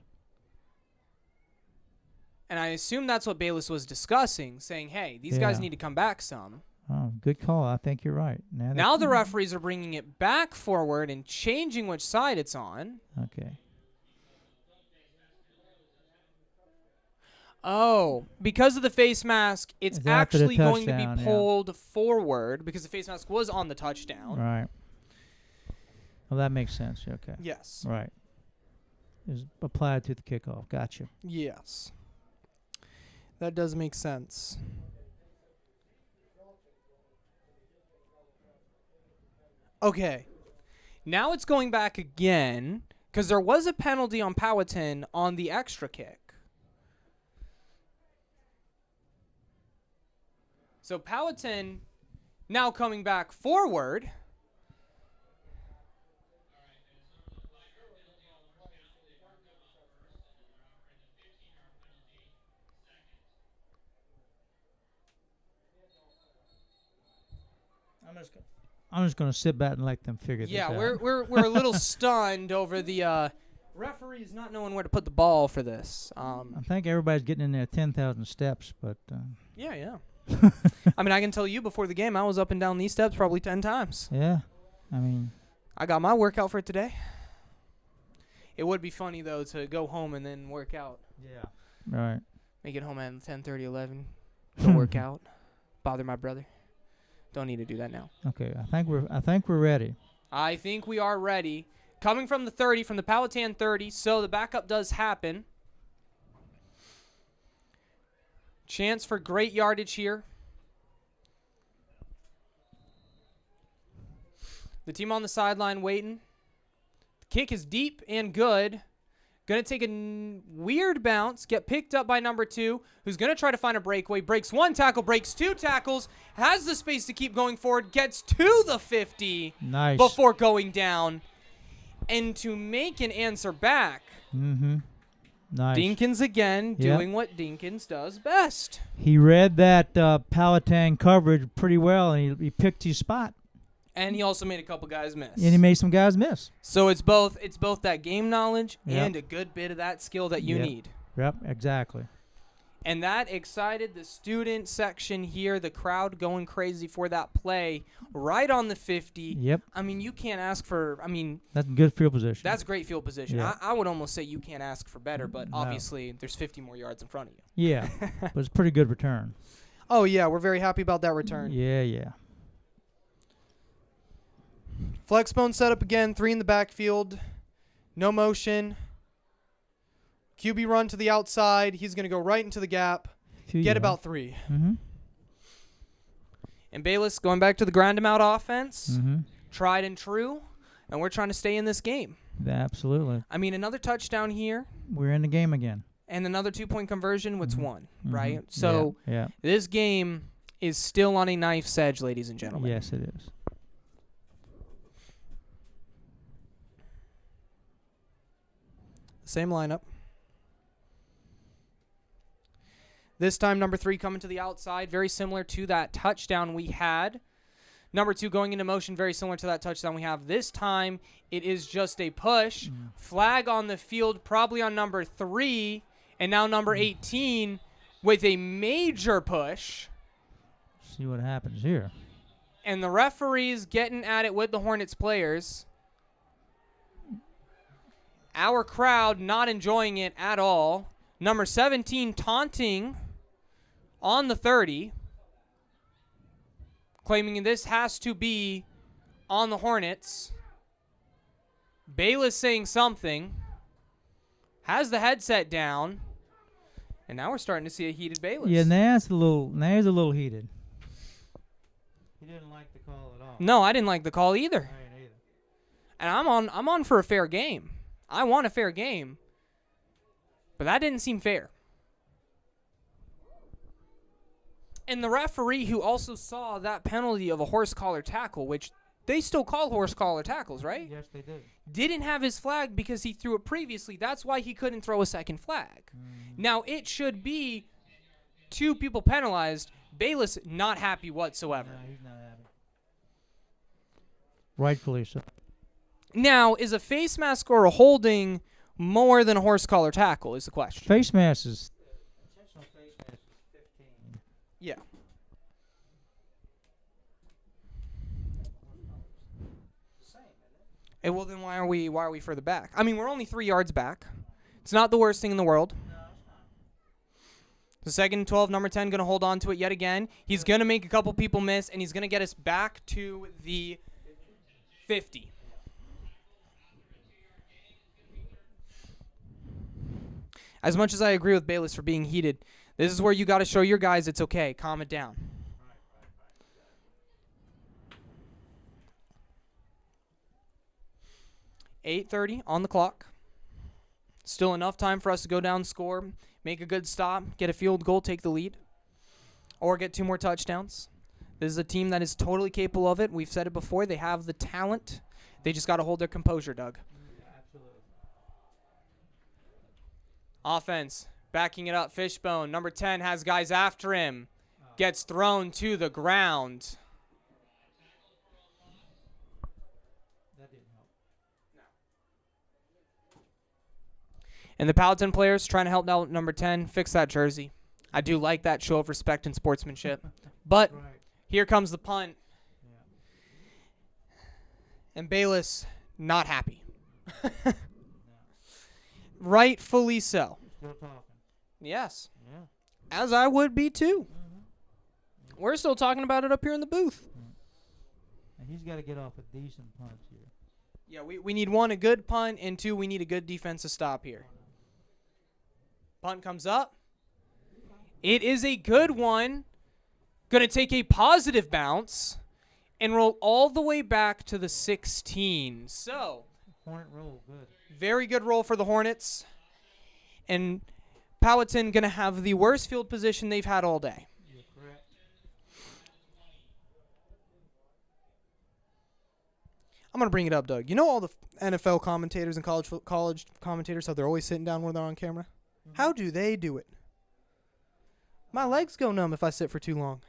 And I assume that's what Bayless was discussing, saying, hey, these guys need to come back some. Oh, good call. I think you're right. Now the referees are bringing it back forward and changing which side it's on. Okay. Oh, because of the face mask, it's actually going to be pulled forward because the face mask was on the touchdown. Right. Well, that makes sense. Okay. Yes. Right. Is applied to the kickoff. Gotcha. Yes. That does make sense. Okay. Now it's going back again because there was a penalty on Powhatan on the extra kick. So Powhatan now coming back forward. I'm just going to sit back and let them figure this out. Yeah, we're a little stunned over the referees not knowing where to put the ball for this. I think everybody's getting in there 10,000 steps, but yeah. I mean, I can tell you before the game, I was up and down these steps probably 10 times. Yeah, I mean, I got my workout for today. It would be funny though to go home and then work out. Yeah. Right. Make it home at 10:30, 11. Go work out. Bother my brother. Don't need to do that now. Okay, I think we're ready. I think we are ready. Coming from the 30, from the Powhatan 30, so the backup does happen. Chance for great yardage here. The team on the sideline waiting. The kick is deep and good. Going to take a weird bounce, get picked up by number 2, who's going to try to find a breakaway. Breaks 1 tackle, breaks 2 tackles, has the space to keep going forward, gets to the 50 before going down. And to make an answer back, nice. Dinkins again doing what Dinkins does best. He read that Powhatan coverage pretty well, and he picked his spot. And he also made a couple guys miss. And he made some guys miss. So it's both that game knowledge and a good bit of that skill that you need. Yep, exactly. And that excited the student section here, the crowd going crazy for that play right on the 50. Yep. I mean, you can't ask for, that's good field position. That's great field position. Yeah. I would almost say you can't ask for better, but obviously there's 50 more yards in front of you. Yeah, but it's a pretty good return. Oh, yeah, we're very happy about that return. Yeah. Flex bone set up again, 3 in the backfield, no motion. QB run to the outside. He's going to go right into the gap, get about 3. And Bayless going back to the grind him out offense, tried and true, and we're trying to stay in this game. Absolutely. I mean, another touchdown here. We're in the game again. And another 2-point conversion, what's 1, right? So this game is still on a knife's edge, ladies and gentlemen. Yes, it is. Same lineup. This time, number 3 coming to the outside, very similar to that touchdown we had. Number 2 going into motion, very similar to that touchdown we have. This time, it is just a push. Flag on the field, probably on number 3, and now number 18 with a major push. See what happens here. And the referees getting at it with the Hornets players. Our crowd not enjoying it at all. Number 17 taunting on the 30. Claiming this has to be on the Hornets. Bayless saying something. Has the headset down. And now we're starting to see a heated Bayless. Yeah, now he's a little heated. He didn't like the call at all. No, I didn't like the call either. I didn't either. And I'm on for a fair game. I want a fair game, but that didn't seem fair. And the referee who also saw that penalty of a horse collar tackle, which they still call horse collar tackles, right? Yes, they do. Didn't have his flag because he threw it previously. That's why he couldn't throw a second flag. Now, it should be 2 people penalized. Bayless not happy whatsoever. No, he's not happy. Rightfully so. Now, is a face mask or a holding more than a horse collar tackle is the question. Face mask is... Intentional face mask is 15. Yeah. Hey, well, then why are we further back? I mean, we're only 3 yards back. It's not the worst thing in the world. No, it's not. The 2nd and 12, number 10, going to hold on to it yet again. He's going to make a couple people miss, and he's going to get us back to the 50. As much as I agree with Bayless for being heated, this is where you got to show your guys it's okay. Calm it down. 8:30 on the clock. Still enough time for us to go down, score, make a good stop, get a field goal, take the lead, or get 2 more touchdowns. This is a team that is totally capable of it. We've said it before. They have the talent. They just got to hold their composure, Doug. Absolutely. Offense, backing it up. Fishbone, number 10, has guys after him. Gets thrown to the ground. That didn't help. And the Powhatan players trying to help out number 10, fix that jersey. I do like that show of respect and sportsmanship. But here comes the punt. Yeah. And Bayless not happy. Rightfully so. Still talking. Yes. Yeah. As I would be too. Mm-hmm. We're still talking about it up here in the booth. And he's got to get off a decent punch here. Yeah, we need 1, a good punt, and 2, we need a good defensive stop here. Punt comes up. It is a good one. Going to take a positive bounce and roll all the way back to the 16. So, Hornet roll, good. very good roll for the Hornets. And Powhatan going to have the worst field position they've had all day. You're correct. I'm going to bring it up, Doug. You know all the NFL commentators and college commentators, how they're always sitting down when they're on camera? Mm-hmm. How do they do it? My legs go numb if I sit for too long.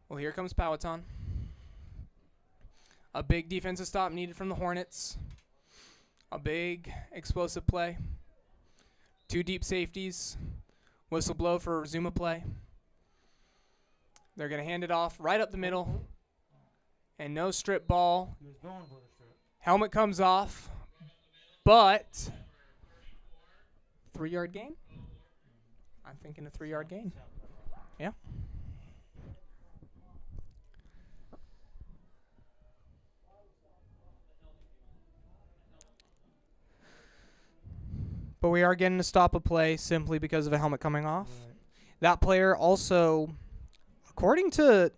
Well, here comes Powhatan. A big defensive stop needed from the Hornets. A big explosive play. 2 deep safeties. Whistle blow for Zuma play. They're going to hand it off right up the middle. And no strip ball. He was going for the strip. Helmet comes off. But 3-yard gain? I'm thinking a 3-yard gain. Yeah. But we are getting to stop a play simply because of a helmet coming off. Right. That player also, according to,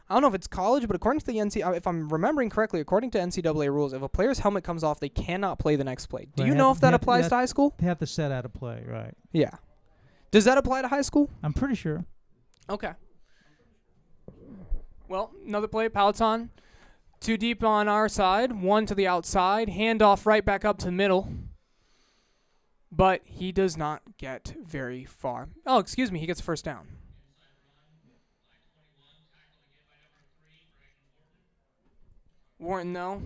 I don't know if it's college, but according to the NCAA, if I'm remembering correctly, according to NCAA rules, if a player's helmet comes off, they cannot play the next play. Do you know if that applies to high school? They have to set out a play, right. Yeah. Does that apply to high school? I'm pretty sure. Okay. Well, another play, Powhatan. 2 deep on our side, 1 to the outside, handoff right back up to the middle. But he does not get very far. Oh, excuse me, he gets a first down. Warren, though,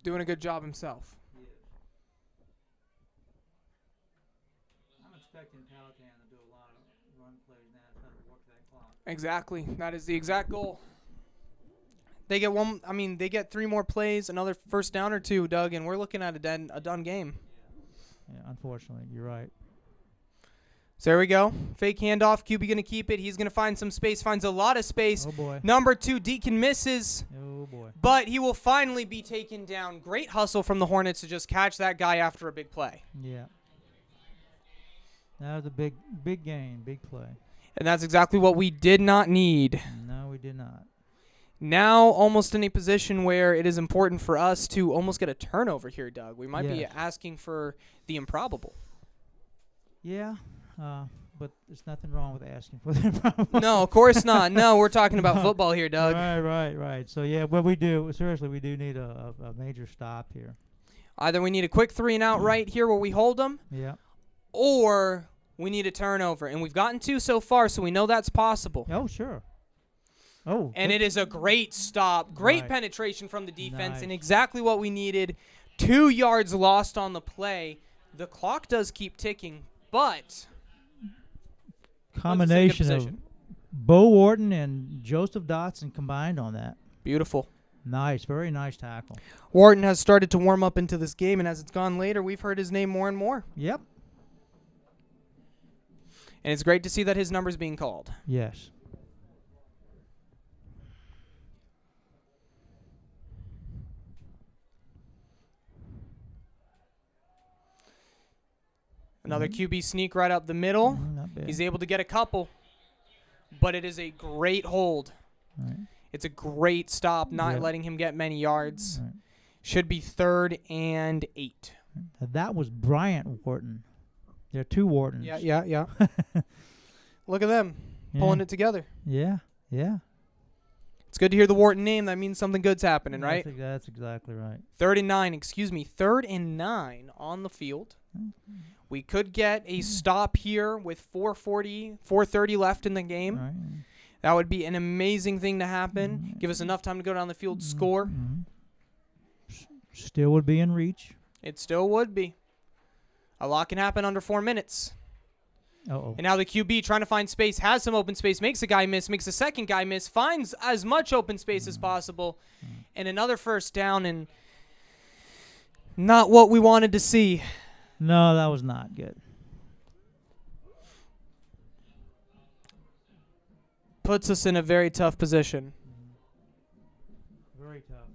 doing a good job himself. I'm expecting Powhatan to do a lot of run plays now to try to work that clock. Exactly. That is the exact goal. They get 3 more plays, another first down or 2, Doug, and we're looking at a done game. Yeah, unfortunately, you're right. So there we go. Fake handoff. QB going to keep it. He's going to find some space. Finds a lot of space. Oh, boy. Number 2, Deacon misses. Oh, boy. But he will finally be taken down. Great hustle from the Hornets to just catch that guy after a big play. Yeah. That was a big gain, big play. And that's exactly what we did not need. No, we did not. Now almost in a position where it is important for us to almost get a turnover here, Doug. We might be asking for the improbable. Yeah. but there's nothing wrong with asking for the No, of course not. No, we're talking about football here, Doug. Right. So, yeah, but we do need a major stop here. Either we need a quick 3-and-out right here where we hold them, Yeah. or we need a turnover. And we've gotten 2 so far, so we know that's possible. Oh, sure. Oh. And it is a great stop. Great Right. penetration from the defense, Nice. and exactly what we needed. 2 yards lost on the play. The clock does keep ticking, but Combination of Bo Wharton and Joseph Dotson combined on that. beautiful. Nice. Very nice tackle. Wharton has started to warm up into this game, and as it's gone later, we've heard his name more and more. Yep. And it's great to see that his number's being called. Yes. Another QB sneak right up the middle. Not bad. He's able to get a couple, but it is a great hold. Right. It's a great stop, not Yep. letting him get many yards. Right. Should be 3rd and 8. That was Bryant Wharton. There are 2 Whartons. Yeah. Look at them pulling it together. Yeah. It's good to hear the Wharton name. That means something good's happening, right? That's exactly right. 3rd and 9, 3rd and 9 on the field. We could get a stop here with 4:30 left in the game. Right. That would be an amazing thing to happen. Give us enough time to go down the field, score. Still would be in reach. It still would be. A lot can happen under 4 minutes. Uh-oh. And now the QB trying to find space, has some open space, makes a guy miss, makes a second guy miss, finds as much open space as possible, and another first down, and not what we wanted to see. No, that was not good. Puts us in a very tough position. Very tough.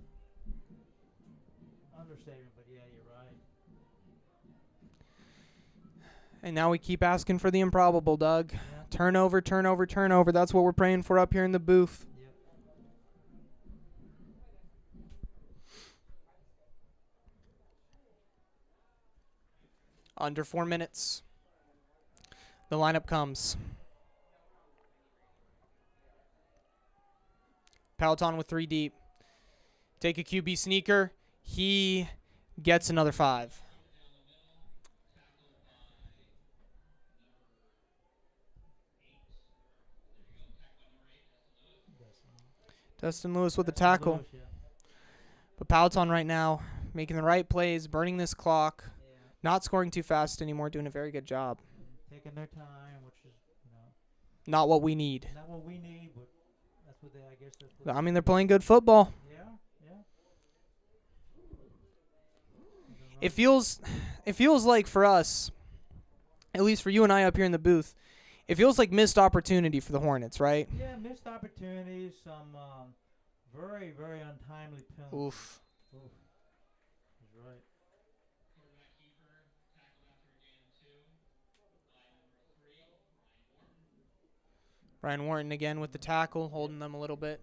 Understatement, but yeah, you're right. And now we keep asking for the improbable, Doug. Yeah. Turnover. That's what we're praying for up here in the booth. Yep. Under 4 minutes. The lineup comes. Powhatan with 3 deep. Take a QB sneaker. He gets another 5. Dustin Lewis with the tackle. Lewis, yeah. But Powhatan right now making the right plays, burning this clock, not scoring too fast anymore, doing a very good job. Taking their time, which is, Not what we need. not what we need, but that's what I guess that's what I mean, they're playing good football. Yeah. It feels like for us, at least for you and I up here in the booth, it feels like missed opportunity for the Hornets, right? Yeah, missed opportunities, some very, very untimely penalties. Oof. That's right. Ryan Wharton again with the tackle, holding them a little bit.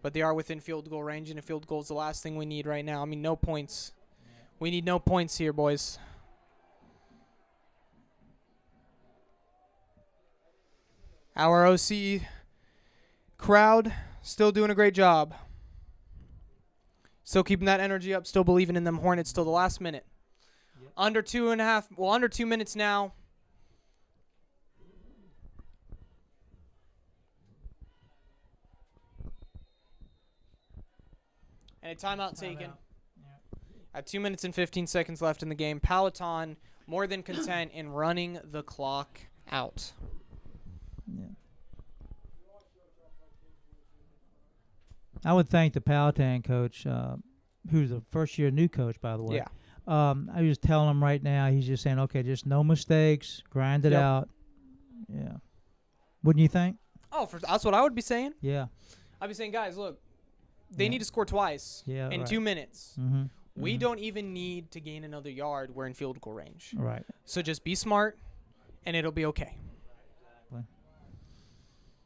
But they are within field goal range, and a field goal is the last thing we need right now. I mean, no points. We need no points here, boys. Our OC crowd still doing a great job. Still keeping that energy up, still believing in them Hornets till the last minute. Yep. Under 2 minutes now. And a timeout taken. Yeah. At 2 minutes and 15 seconds left in the game. Powhatan more than content in running the clock out. Yeah. I would thank the Powhatan coach, who's a first-year new coach, by the way. Yeah. I was telling him right now, he's just saying, okay, just no mistakes, grind it Yep. out. Yeah. Wouldn't you think? Oh, that's what I would be saying. Yeah. I'd be saying, guys, look, they Yeah. need to score twice in right. 2 minutes. Mm-hmm. We don't even need to gain another yard. We're in field goal range. Right. So just be smart, and it'll be okay. Exactly.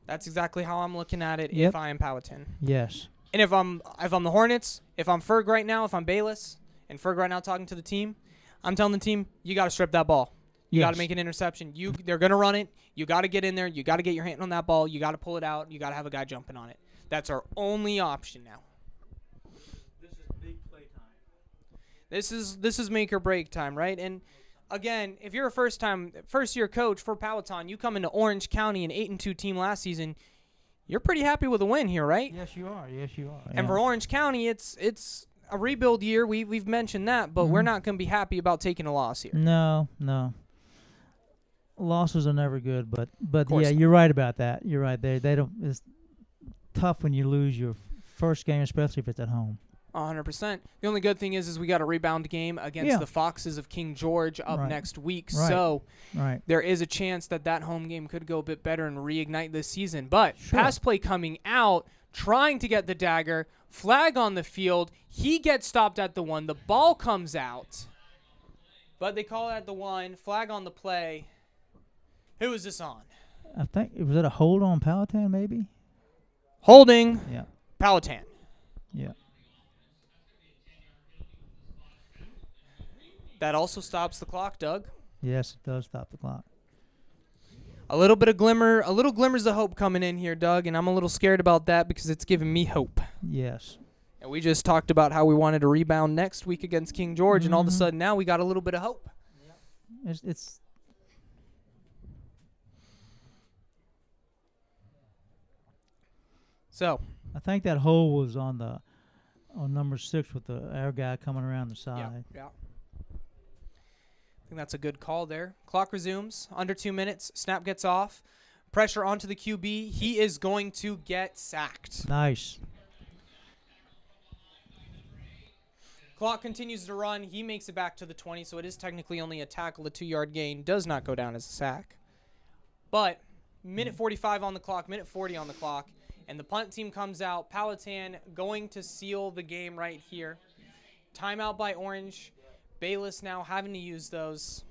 That's exactly how I'm looking at it if Yep. I am Powhatan. Yes. And if I'm the Hornets, if I'm Ferg right now, if I'm Bayless, and Ferg right now talking to the team, I'm telling the team, you got to strip that ball. You got to Yes. make an interception. They're going to run it. You got to get in there. You got to get your hand on that ball. You got to pull it out. You got to have a guy jumping on it. That's our only option now. This is big play time. This is make or break time, right? And again, if you're a first year coach for Powhatan, you come into Orange County, an 8-2 team last season, you're pretty happy with a win here, right? Yes, you are. Yes, you are. And for Orange County, it's a rebuild year. We've mentioned that, but we're not going to be happy about taking a loss here. No. Losses are never good, but course yeah, not. you're right about that. You're right. They don't. It's tough when you lose your first game, especially if it's at home. 100%. The only good thing is we got a rebound game against the Foxes of King George up next week. Right. So Right. there is a chance that home game could go a bit better and reignite this season. But Sure. pass play coming out, trying to get the dagger, flag on the field. He gets stopped at the 1. The ball comes out, but they call it at the 1. Flag on the play. Who is this on? I think was it a hold on Powhatan maybe? Holding Yeah. Powhatan. Yeah. That also stops the clock, Doug. Yes, it does stop the clock. A little glimmers of hope coming in here, Doug, and I'm a little scared about that because it's giving me hope. Yes. And we just talked about how we wanted to rebound next week against King George, and all of a sudden now we got a little bit of hope. It's So I think that hole was on number 6 with the air guy coming around the side. yeah. I think that's a good call there. Clock resumes. Under 2 minutes. Snap gets off. Pressure onto the QB. He is going to get sacked. Nice. Clock continues to run. He makes it back to the 20, so it is technically only a tackle, a 2-yard gain. Does not go down as a sack. But minute 45 on the clock, minute 40 on the clock, and the punt team comes out. Powhatan going to seal the game right here. Timeout by Orange. Bayless now having to use those.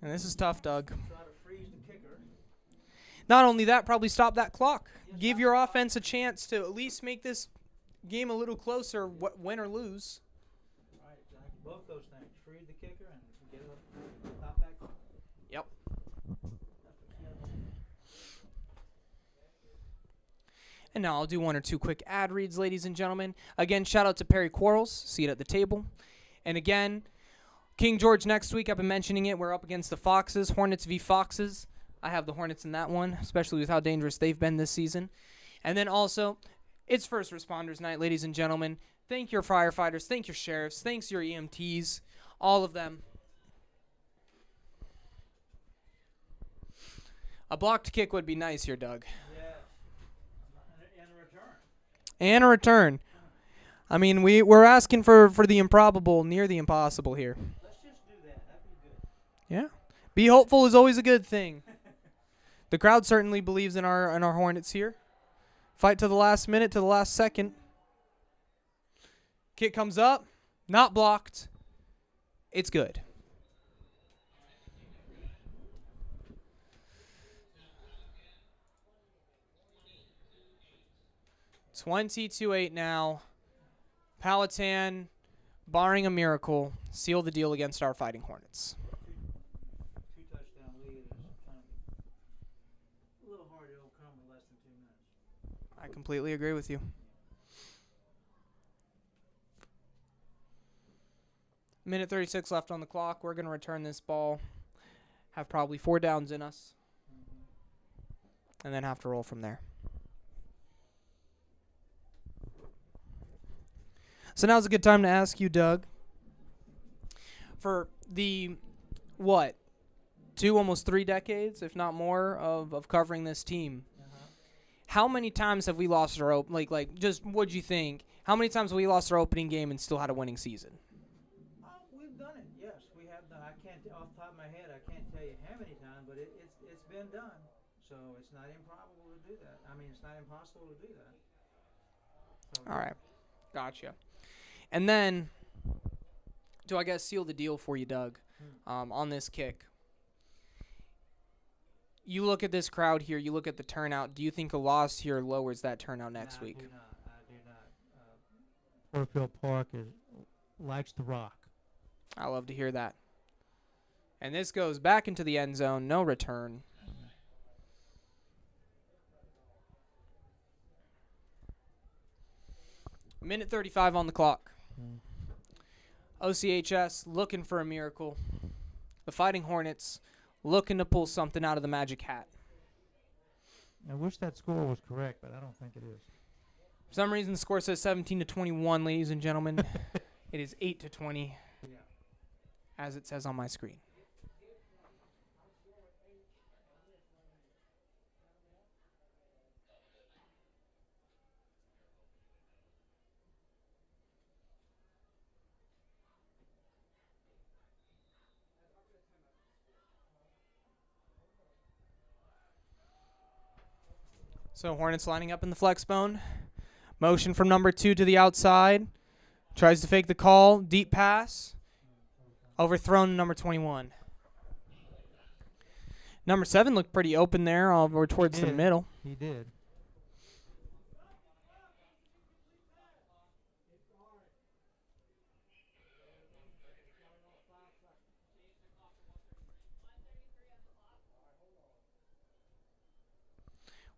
And this is tough, Doug. Try to freeze the kicker. Not only that, probably stop that clock. Give your offense a chance to at least make this game a little closer, win or lose. Right, exactly. Both those things. Freeze the kicker and get it up, stop that clock. Yep. And now I'll do 1 or 2 quick ad reads, ladies and gentlemen. Again, shout out to Perry Quarles, seat at the table. And again, King George next week, I've been mentioning it. We're up against the Foxes, Hornets v. Foxes. I have the Hornets in that one, especially with how dangerous they've been this season. And then also, it's First Responders Night, ladies and gentlemen. Thank your firefighters, thank your sheriffs, thanks your EMTs, all of them. A blocked kick would be nice here, Doug. And a return. And a return. I mean, we're asking for the improbable, near the impossible here. Let's just do that. That'd be good. Yeah. Be hopeful is always a good thing. The crowd certainly believes in our Hornets here. Fight to the last minute, to the last second. Kick comes up. Not blocked. It's good. It's 22-8 now. Powhatan, barring a miracle, seal the deal against our Fighting Hornets. 2 touchdown lead is kind of a little hard to overcome in less than 2 minutes. I completely agree with you. Minute 36 left on the clock. We're going to return this ball. Have probably 4 downs in us. And then have to roll from there. So now's a good time to ask you, Doug, for the, 2, almost 3 decades, if not more, of covering this team. How many times have we lost our just what'd you think? How many times have we lost our opening game and still had a winning season? We've done it. Yes, we have done. I can't off the top of my head. I can't tell you how many times, but it's been done. So it's not improbable to do that. I mean, it's not impossible to do that. So, All right, gotcha. And then, do I guess seal the deal for you, Doug, on this kick? You look at this crowd here. You look at the turnout. Do you think a loss here lowers that turnout next week? I do not. Porterfield Park likes to rock. I love to hear that. And this goes back into the end zone. No return. Minute 35 on the clock. OCHS looking for a miracle. The Fighting Hornets looking to pull something out of the magic hat. I wish that score was correct, but I don't think it is. For some reason, the score says 17-21, ladies and gentlemen. It is 8-20, as it says on my screen. So Hornets lining up in the flex bone. Motion from number 2 to the outside. Tries to fake the call. Deep pass. Overthrown to number 21. Number 7 looked pretty open there over towards the middle. He did.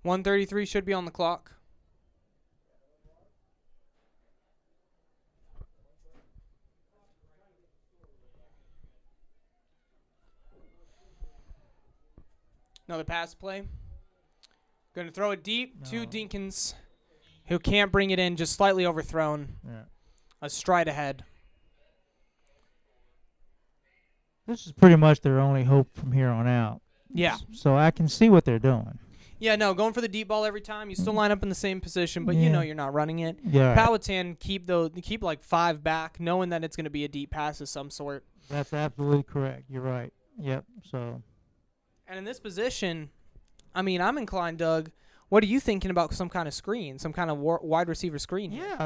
.133 should be on the clock. Another pass play. Going to throw it deep to Dinkins, who can't bring it in, just slightly overthrown. Yeah. A stride ahead. This is pretty much their only hope from here on out. Yeah. So I can see what they're doing. Yeah, no, going for the deep ball every time. You still line up in the same position, but you know you're not running it. Yeah. Powhatan keep like 5 back, knowing that it's going to be a deep pass of some sort. That's absolutely correct. You're right. Yep. So. And in this position, I mean, I'm inclined, Doug. What are you thinking about some kind of screen, some kind of wide receiver screen? Yeah,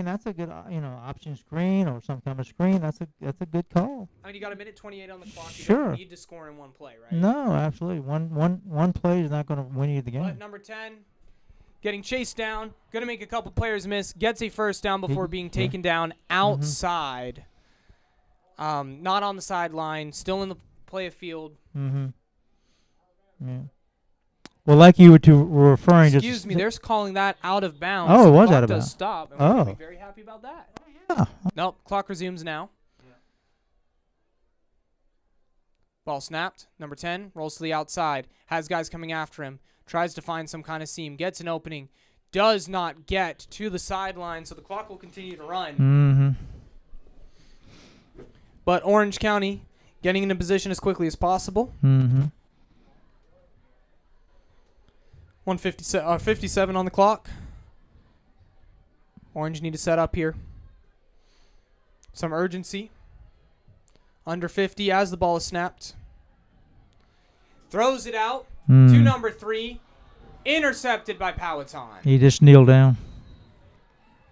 that's a good, option screen or some kind of screen. That's a good call. I mean, you got a minute 28 on the clock. You Sure. don't need to score in one play, right? No, absolutely. One play is not going to win you the game. But number 10, getting chased down, going to make a couple players miss, gets a first down before being taken down outside. Not on the sideline, still in the play of field. Mm-hmm. Yeah. Well, like you were referring to. Excuse me, they're calling that out of bounds. Oh, so it was the out of clock does bounds. stop, and we're going to be very happy about that. Yeah. Nope, clock resumes now. Yeah. Ball snapped. Number 10 rolls to the outside. Has guys coming after him. Tries to find some kind of seam. Gets an opening. Does not get to the sideline, so the clock will continue to run. Mm-hmm. But Orange County getting into position as quickly as possible. Mm-hmm. 57 on the clock. Orange need to set up here. Some urgency. Under 50 as the ball is snapped. Throws it out to number 3. Intercepted by Powhatan. He just kneeled down.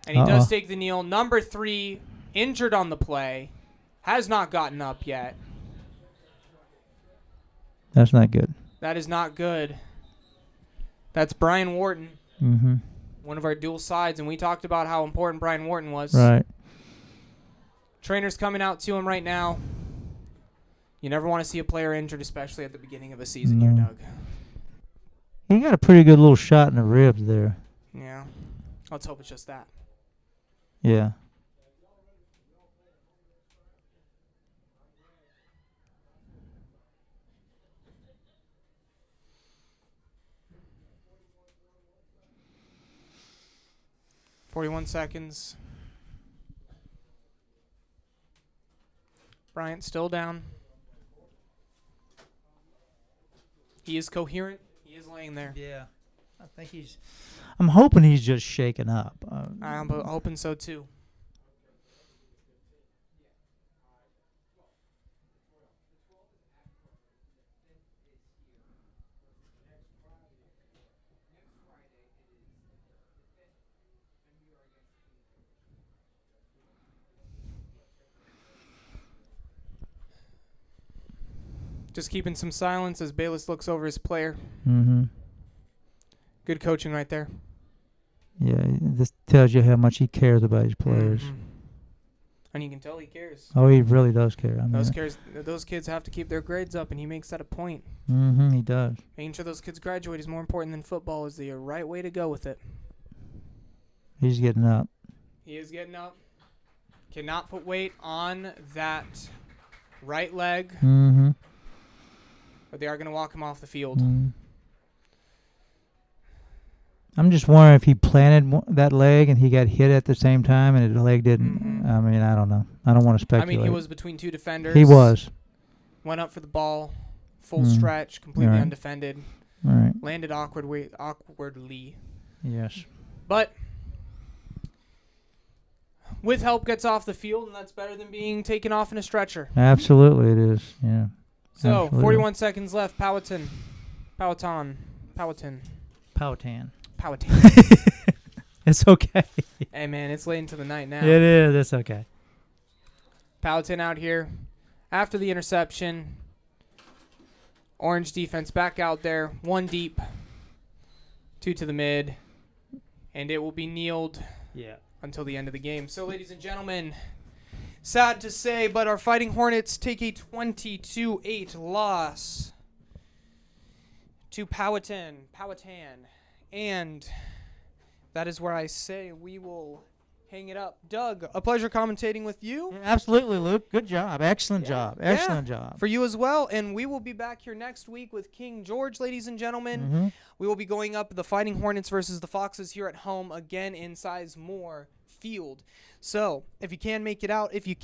And he does take the kneel. Number 3 injured on the play. Has not gotten up yet. That's not good. That is not good. That's Brian Wharton, one of our dual sides, and we talked about how important Brian Wharton was. Right. Trainer's coming out to him right now. You never want to see a player injured, especially at the beginning of a season here, Doug. He got a pretty good little shot in the ribs there. Yeah. Let's hope it's just that. Yeah. .41 seconds. Bryant still down. He is coherent. He is laying there. Yeah. I think I'm hoping he's just shaken up. I'm hoping so too. Just keeping some silence as Bayless looks over his player. Mm-hmm. Good coaching right there. Yeah, this tells you how much he cares about his players. And you can tell he cares. Oh, he really does care. I mean, Those kids have to keep their grades up, and he makes that a point. He does. Making sure those kids graduate is more important than football is the right way to go with it. He's getting up. He is getting up. Cannot put weight on that right leg. But they are going to walk him off the field. I'm just wondering if he planted that leg and he got hit at the same time and the leg didn't. I mean, I don't know. I don't want to speculate. I mean, he was between two defenders. He was. Went up for the ball. Full stretch. Completely undefended. All right. Landed awkwardly. Yes. But with help gets off the field, and that's better than being taken off in a stretcher. Absolutely it is. Yeah. So, Absolutely. 41 seconds left. Powhatan. It's okay. Hey, man, it's late into the night now. It is. It's okay. Powhatan out here after the interception. Orange defense back out there. 1 deep. 2 to the mid. And it will be kneeled until the end of the game. So, ladies and gentlemen, sad to say, but our Fighting Hornets take a 20-8 loss to Powhatan. And that is where I say we will hang it up. Doug, a pleasure commentating with you. Yeah, absolutely, Luke. Good job. Excellent job. Excellent job. For you as well. And we will be back here next week with King George, ladies and gentlemen. We will be going up the Fighting Hornets versus the Foxes here at home again in Sizemore Field. So, if you can make it out, if you